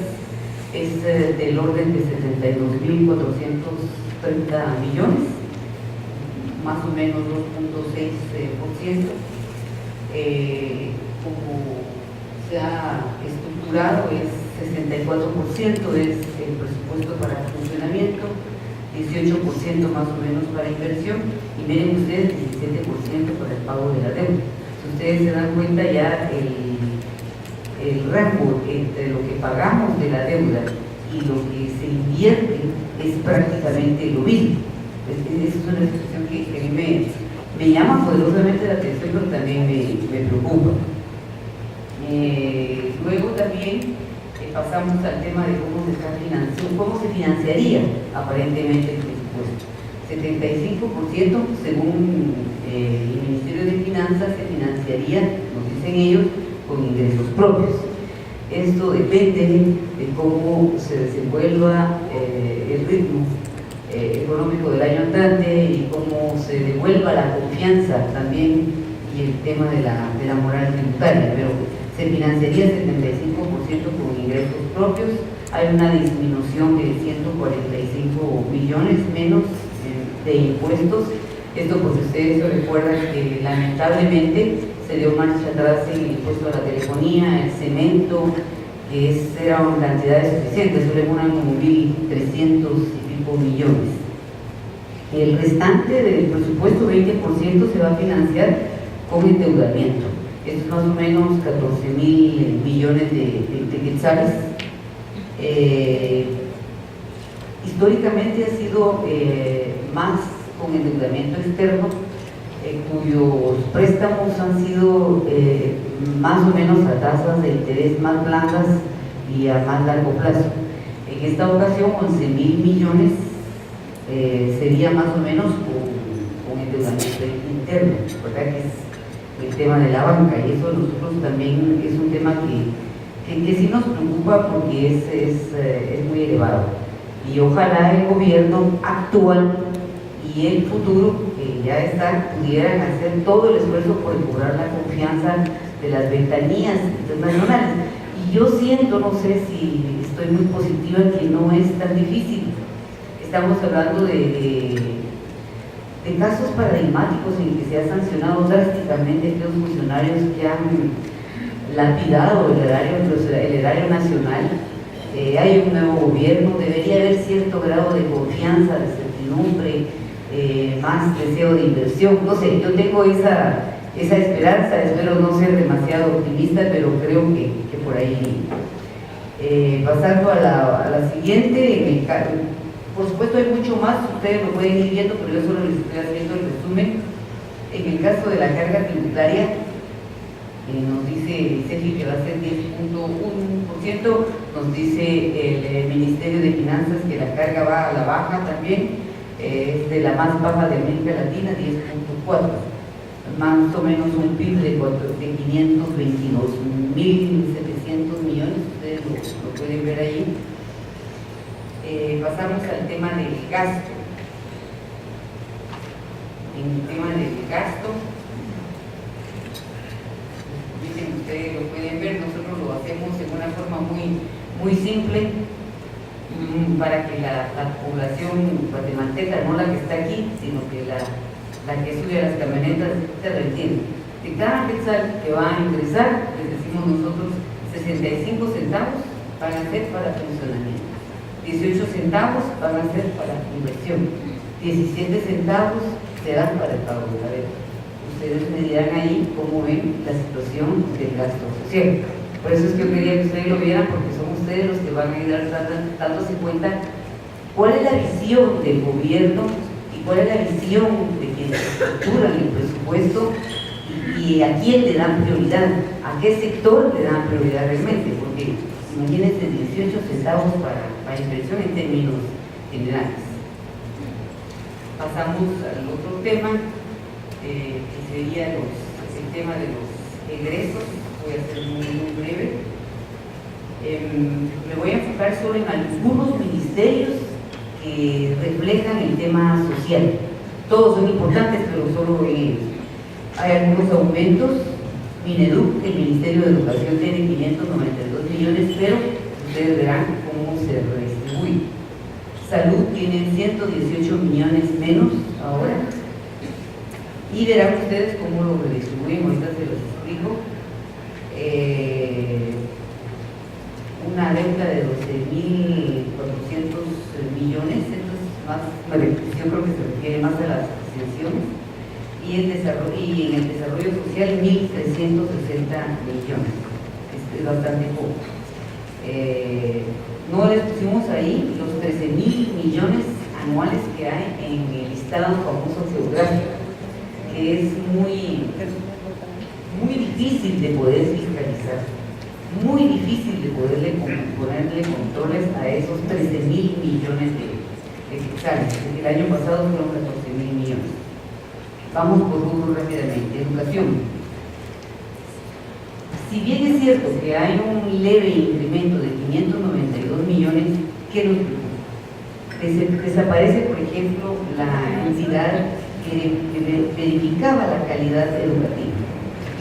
es del orden de 72.430 millones, más o menos 2.6%. Como se ha estructurado, es 64% es el presupuesto para funcionamiento, 18% más o menos para inversión y miren ustedes 17% para el pago de la deuda. Si ustedes se dan cuenta, ya el rango entre lo que pagamos de la deuda y lo que se invierte es prácticamente lo mismo. Es una situación que a mí me llama poderosamente la atención, pero también me preocupa. Luego también pasamos al tema de cómo se está financiando, cómo se financiaría aparentemente el presupuesto. 75% según el Ministerio de Finanzas se financiaría, nos dicen ellos, con ingresos propios. Esto depende de cómo se desenvuelva el ritmo económico del año entrante y cómo se devuelva la confianza también y el tema de la moral tributaria, pero se financiaría 75% con ingresos propios. Hay una disminución de 145 millones menos de impuestos. Esto porque ustedes se recuerdan que lamentablemente se dio marcha atrás en el impuesto a la telefonía, el cemento, que eran cantidades suficientes, solo eran como 1.300 y pico millones. El restante del presupuesto, 20%, se va a financiar con endeudamiento. Esto es más o menos 14.000 millones de quetzales. Históricamente ha sido más con endeudamiento externo, cuyos préstamos han sido más o menos a tasas de interés más blandas y a más largo plazo. En esta ocasión, 11.000 millones sería más o menos con endeudamiento interno, ¿verdad? Que es el tema de la banca, y eso nosotros también es un tema que sí nos preocupa porque es muy elevado. Y ojalá el gobierno actual y el futuro, que ya está, pudieran hacer todo el esfuerzo por cobrar la confianza de las ventanillas internacionales. Y yo siento, no sé si estoy muy positiva, que no es tan difícil. Estamos hablando de casos paradigmáticos en que se ha sancionado drásticamente a aquellos funcionarios que han lapidado el erario nacional. Hay un nuevo gobierno, debería haber cierto grado de confianza, de certidumbre, más deseo de inversión. No sé, yo tengo esa esperanza, espero no ser demasiado optimista, pero creo que por ahí. Pasando a la siguiente, por supuesto hay mucho más, ustedes lo pueden ir viendo, pero yo solo les estoy haciendo el resumen. En el caso de la carga tributaria, nos dice CEFI que va a ser 10.1%, nos dice el Ministerio de Finanzas que la carga va a la baja también, es de la más baja de América Latina, 10.4%, más o menos un PIB de 522.700 millones, ustedes lo pueden ver ahí. Pasamos al tema del gasto. En el tema del gasto, dicen ustedes, lo pueden ver, nosotros lo hacemos en una forma muy simple para que la población guatemalteca, no la que está aquí, sino que la la que sube a las camionetas, se lo entiende. De cada quetzal que va a ingresar, les decimos nosotros, 65 centavos van a ser para funcionamiento, 18 centavos van a ser para inversión, 17 centavos serán para el pago de la deuda. Ustedes me dirán ahí cómo ven la situación del gasto social. Por eso es que yo quería que ustedes lo vieran, porque son ustedes los que van a ir dándose cuenta cuál es la visión del gobierno y cuál es la visión de quienes estructuran el presupuesto y a quién le dan prioridad, a qué sector le dan prioridad realmente, porque imagínense 18 centavos para inversión en términos generales. Pasamos al otro tema, que sería el tema de los egresos. Voy a ser muy breve. Me voy a enfocar solo en algunos ministerios que reflejan el tema social. Todos son importantes, pero solo en ellos. Hay algunos aumentos. Mineduc, el Ministerio de Educación, tiene 592 millones, pero ustedes verán cómo se redistribuye. Salud tiene 118 millones menos ahora, y verán ustedes cómo lo redistribuyen. Ahorita se los explico. Una deuda de 12.400 millones, esto es más, yo creo que se refiere más a las pensiones, y en el desarrollo social 1.360 millones, es bastante poco. No les pusimos ahí los 13.000 millones anuales que hay en el listado famoso geográfico, que es muy difícil de poder fiscalizar, muy difícil de ponerle controles a esos 13.000 millones de quetzales. El año pasado fueron 14.000 millones. Vamos por uno rápidamente. Educación. Si bien es cierto que hay un leve incremento de 592 millones, ¿qué nos preocupa? Desaparece, por ejemplo, la entidad que verificaba la calidad educativa.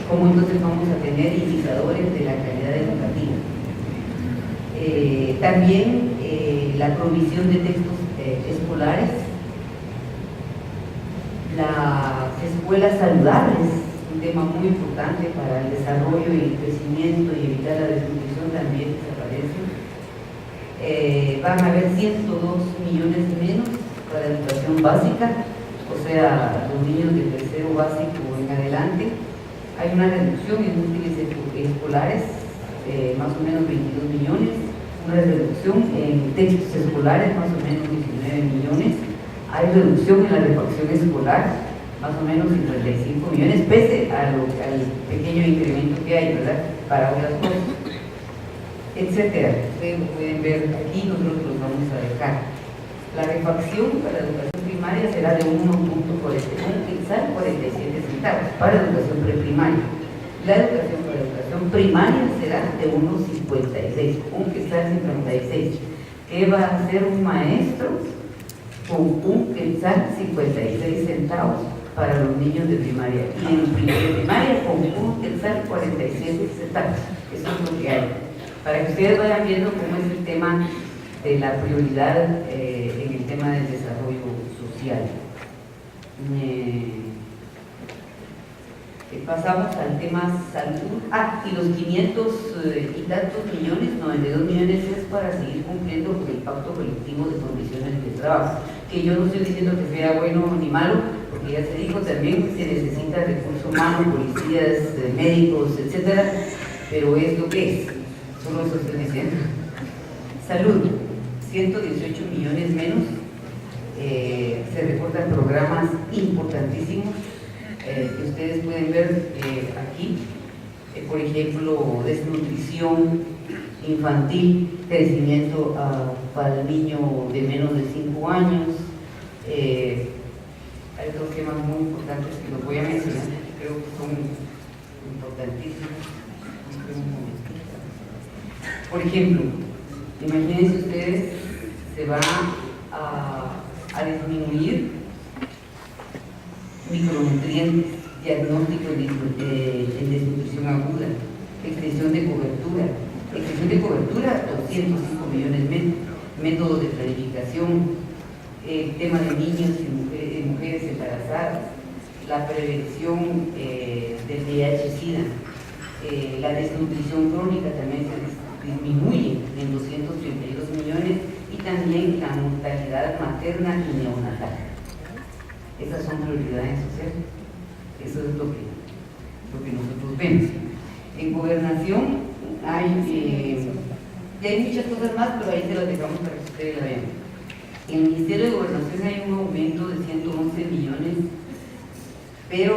¿Cómo entonces vamos a tener indicadores de la calidad educativa? También la provisión de textos escolares, las escuelas saludables, un tema muy importante para el desarrollo y el crecimiento y evitar la desnutrición, también desaparecen. Van a haber 102 millones menos para educación básica, o sea, los niños de tercero básico en adelante. Hay una reducción en útiles escolares, más o menos 22 millones, una reducción en textos escolares, más o menos 19 millones. Hay reducción en la refacción escolar, más o menos 55 millones, pese al pequeño incremento que hay, ¿verdad?, para otras cosas, etcétera. Ustedes lo pueden ver aquí, nosotros los vamos a dejar. La refacción para la educación primaria será de 1.47 centavos para educación preprimaria. La educación para educación primaria será de 1.56, 1.56. ¿Qué va a hacer un maestro con 1.56 centavos para los niños de primaria? Y en primaria con 1.47 centavos. Eso es lo que hay. Para que ustedes vayan viendo cómo es el tema de la prioridad en el tema del desarrollo social. Pasamos al tema salud. Y los 500 y tantos millones, 92 millones es para seguir cumpliendo con el pacto colectivo de condiciones de trabajo, que yo no estoy diciendo que sea bueno ni malo, porque ya se dijo también que se necesita recurso humano, policías, médicos, etcétera, pero es lo que es, solo eso estoy diciendo. Salud, 118 millones menos, se reportan programas importantísimos que ustedes pueden ver aquí, por ejemplo, desnutrición infantil, crecimiento para el niño de menos de 5 años. Hay otros temas muy importantes que los voy a mencionar, que creo que son importantísimos. Por ejemplo, imagínense ustedes, se va a disminuir micronutrientes, diagnóstico en desnutrición aguda, extensión de cobertura, 205 millones menos, métodos de planificación, tema de niños y mujeres embarazadas, la prevención del VIH-Sida, la desnutrición crónica también se disminuye en 232 millones y también la mortalidad materna y neonatal. Esas son prioridades sociales, eso es lo que nosotros vemos. En gobernación hay muchas cosas más, pero ahí se las dejamos para que ustedes la vean. En el Ministerio de Gobernación hay un aumento de 111 millones, pero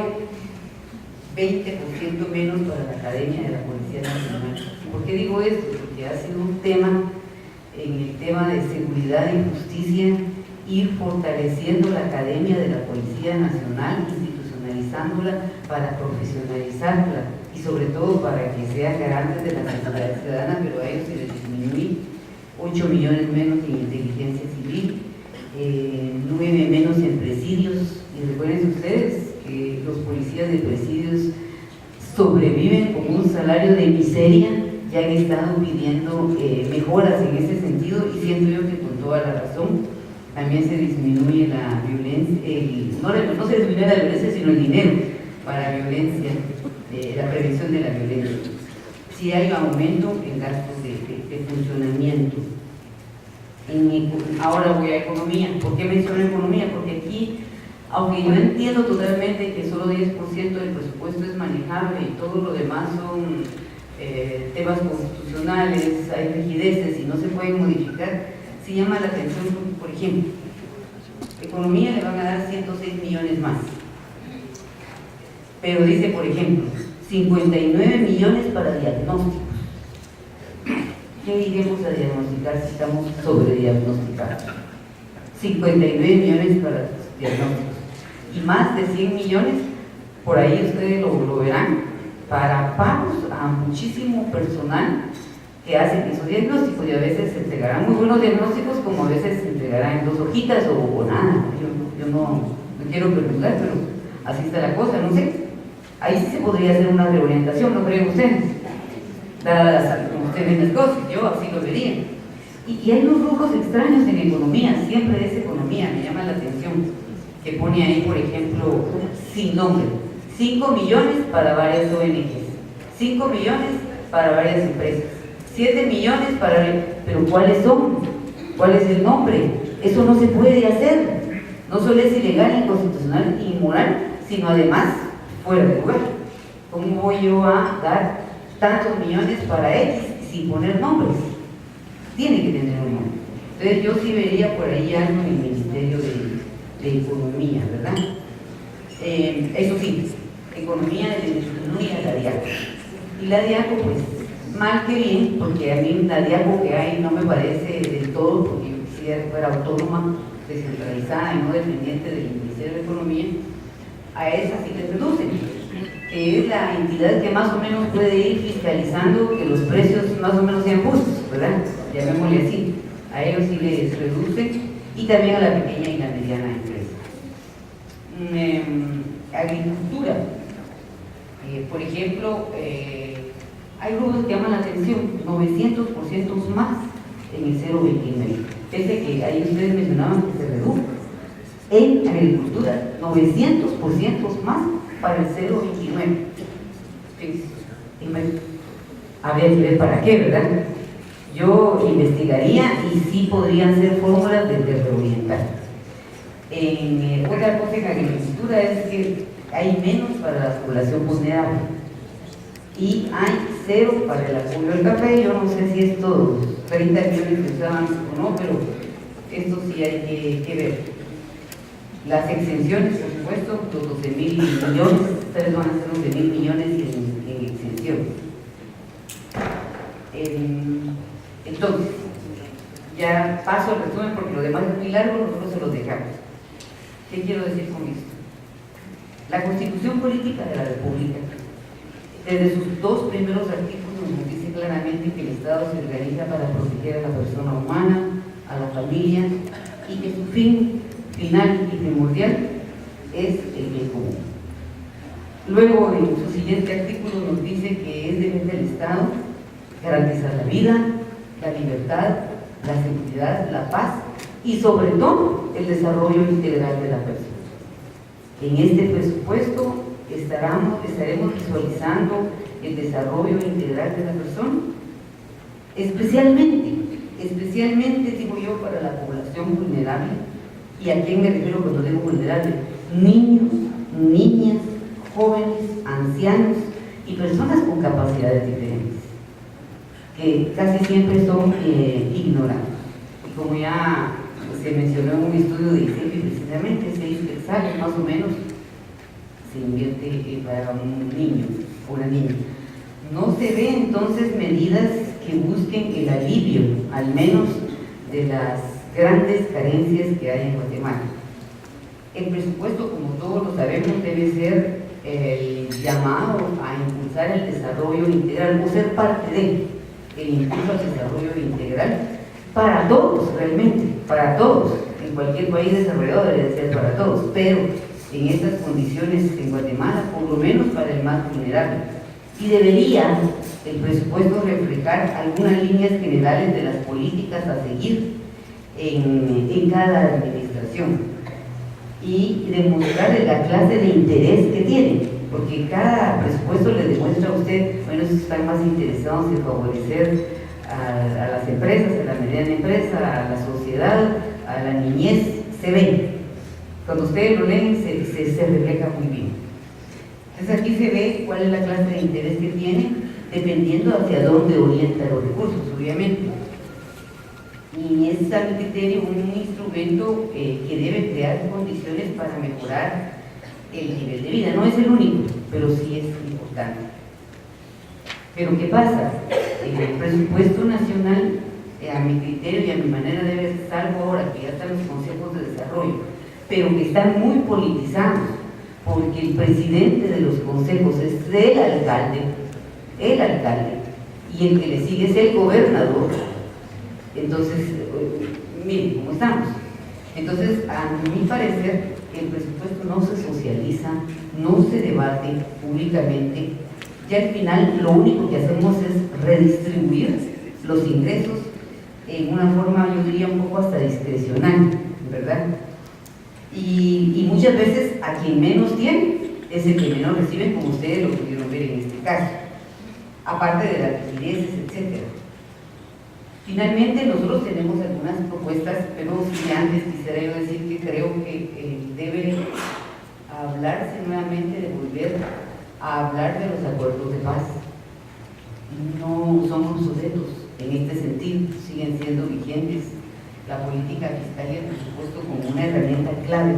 20% menos para la Academia de la Policía Nacional. ¿Por qué digo esto? Porque ha sido un tema, en el tema de seguridad y justicia, ir fortaleciendo la Academia de la Policía Nacional, institucionalizándola para profesionalizarla y sobre todo para que sea garante de la seguridad ciudadana, pero a ellos se les disminuye 8 millones menos en inteligencia civil, 9 menos en presidios. Y recuerden ustedes que los policías de presidios sobreviven con un salario de miseria, ya han estado pidiendo mejoras en ese sentido, y siento yo que con toda la razón. También se disminuye la violencia, no se disminuye la violencia, sino el dinero para violencia, la prevención de la violencia. Sí hay un aumento en gastos de funcionamiento. Ahora voy a economía. ¿Por qué menciono economía? Porque aquí, aunque yo entiendo totalmente que solo 10% del presupuesto es manejable y todo lo demás son temas constitucionales, hay rigideces y no se pueden modificar, sí llama la atención, por ejemplo, economía le van a dar 106 millones más, pero dice, por ejemplo, 59 millones para diagnósticos. ¿Qué iremos a diagnosticar si estamos sobrediagnosticados? 59 millones para diagnósticos y más de 100 millones, por ahí ustedes lo verán, para pagos a muchísimo personal que hacen esos diagnósticos, y a veces se entregarán muy buenos diagnósticos, como a veces se entregarán en 2 hojitas o nada. Yo no quiero perjudicar, pero así está la cosa, no sé. Ahí sí se podría hacer una reorientación, ¿no creen ustedes? Dadas como ustedes ven las cosas, yo así lo vería. Y hay unos rubros extraños en economía, siempre es economía, me llama la atención, que pone ahí, por ejemplo, sin nombre, 5 millones para varias ONGs, 5 millones para varias empresas, 7 millones para... Pero ¿cuáles son? ¿Cuál es el nombre? Eso no se puede hacer. No solo es ilegal, inconstitucional y inmoral, sino además fuera de lugar. ¿Cómo voy yo a dar tantos millones para X sin poner nombres? Tiene que tener un nombre. Entonces yo sí vería por ahí algo en el Ministerio de Economía, ¿verdad? Eso sí, economía le disminuye a la DIACO. Y la DIACO, pues, mal que bien, porque a mí la DIACO que hay no me parece del todo, porque yo quisiera que fuera autónoma, descentralizada y no dependiente del Ministerio de Economía. A esa sí les reducen, que es la entidad que más o menos puede ir fiscalizando que los precios más o menos sean justos, ¿verdad? Llamémosle así. A ellos sí les reducen, y también a la pequeña y la mediana empresa. Agricultura. Por ejemplo, hay grupos que llaman la atención, 900% más en el 0,29. Pese que ahí ustedes mencionaban que se redujo. En agricultura, 900% más para el 0,29. Habría que ver para qué, ¿verdad? Yo investigaría y sí podrían ser fórmulas de reorientar. Otra cosa en agricultura es que hay menos para la población vulnerable y hay 0 para el apoyo al café. Yo no sé si estos 30 millones que usaban o no, pero esto sí hay que ver. Las exenciones, por supuesto, los 12.000 millones, ustedes van a hacer 11.000 millones en exenciones. Entonces, ya paso al resumen porque lo demás es muy largo, nosotros se los dejamos. ¿Qué quiero decir con esto? La Constitución Política de la República, desde sus 2 primeros artículos, nos dice claramente que el Estado se organiza para proteger a la persona humana, a la familia, y que su fin final y primordial es el bien común. Luego, en su siguiente artículo, nos dice que es deber del Estado garantizar la vida, la libertad, la seguridad, la paz y sobre todo el desarrollo integral de la persona. En este presupuesto estaremos visualizando el desarrollo integral de la persona, especialmente digo yo, para la población vulnerable. ¿Y a quién me refiero cuando digo vulnerable? Niños, niñas, jóvenes, ancianos y personas con capacidades diferentes, que casi siempre son ignorados. Y como ya se mencionó en un estudio de ICEPI, precisamente 6 quetzales más o menos se invierte para un niño o una niña. No se ven entonces medidas que busquen el alivio, al menos de las grandes carencias que hay en Guatemala. El presupuesto, como todos lo sabemos, debe ser el llamado a impulsar el desarrollo integral, o ser parte de el impulso al desarrollo integral para todos, realmente, para todos. En cualquier país desarrollado debe ser para todos, pero en estas condiciones en Guatemala, por lo menos para el más vulnerable. Y debería el presupuesto reflejar algunas líneas generales de las políticas a seguir en cada administración y demostrar la clase de interés que tiene, porque cada presupuesto le demuestra a usted, bueno, si están más interesados en favorecer a las empresas, a la mediana empresa, a la sociedad, a la niñez, se ve. Cuando ustedes lo leen, se refleja muy bien. Entonces aquí se ve cuál es la clase de interés que tiene, dependiendo hacia dónde orienta los recursos, obviamente. Y es a mi criterio un instrumento que debe crear condiciones para mejorar el nivel de vida. No es el único, pero sí es importante. Pero ¿qué pasa? El presupuesto nacional, a mi criterio y a mi manera de ver, salvo ahora que ya están los consejos de desarrollo, pero que están muy politizados, porque el presidente de los consejos es el alcalde, y el que le sigue es el gobernador. Entonces, miren cómo estamos. Entonces, a mi parecer, el presupuesto no se socializa, no se debate públicamente. Ya al final lo único que hacemos es redistribuir los ingresos en una forma, yo diría, un poco hasta discrecional, ¿verdad? Y muchas veces a quien menos tiene es el que menos recibe, como ustedes lo pudieron ver en este caso, aparte de las liquideces, etc. Finalmente, nosotros tenemos algunas propuestas, pero si antes quisiera yo decir que creo que debe hablarse nuevamente de volver a hablar de los acuerdos de paz. No son obsoletos en este sentido, siguen siendo vigentes. La política fiscal y el presupuesto como una herramienta clave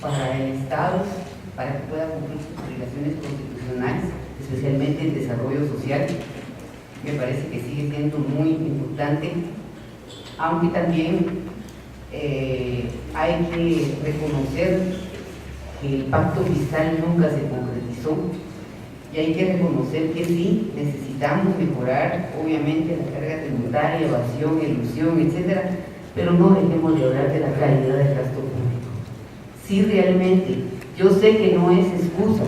para el Estado, para que pueda cumplir sus obligaciones constitucionales, especialmente el desarrollo social, me parece que sigue siendo muy importante, aunque también hay que reconocer que el pacto fiscal nunca se concretizó y hay que reconocer que sí, necesitamos mejorar, obviamente, la carga tributaria, evasión, elusión, etcétera, pero no dejemos de hablar de la calidad del gasto público. Sí, realmente, yo sé que no es excusa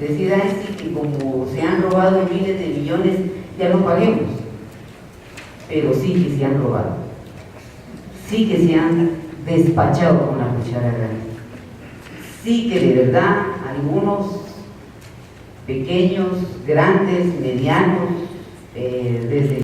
decir así que como se han robado miles de millones, ya no paguemos, pero sí que se han robado, sí que se han despachado con la cuchara grande, sí que de verdad algunos pequeños, grandes, medianos, desde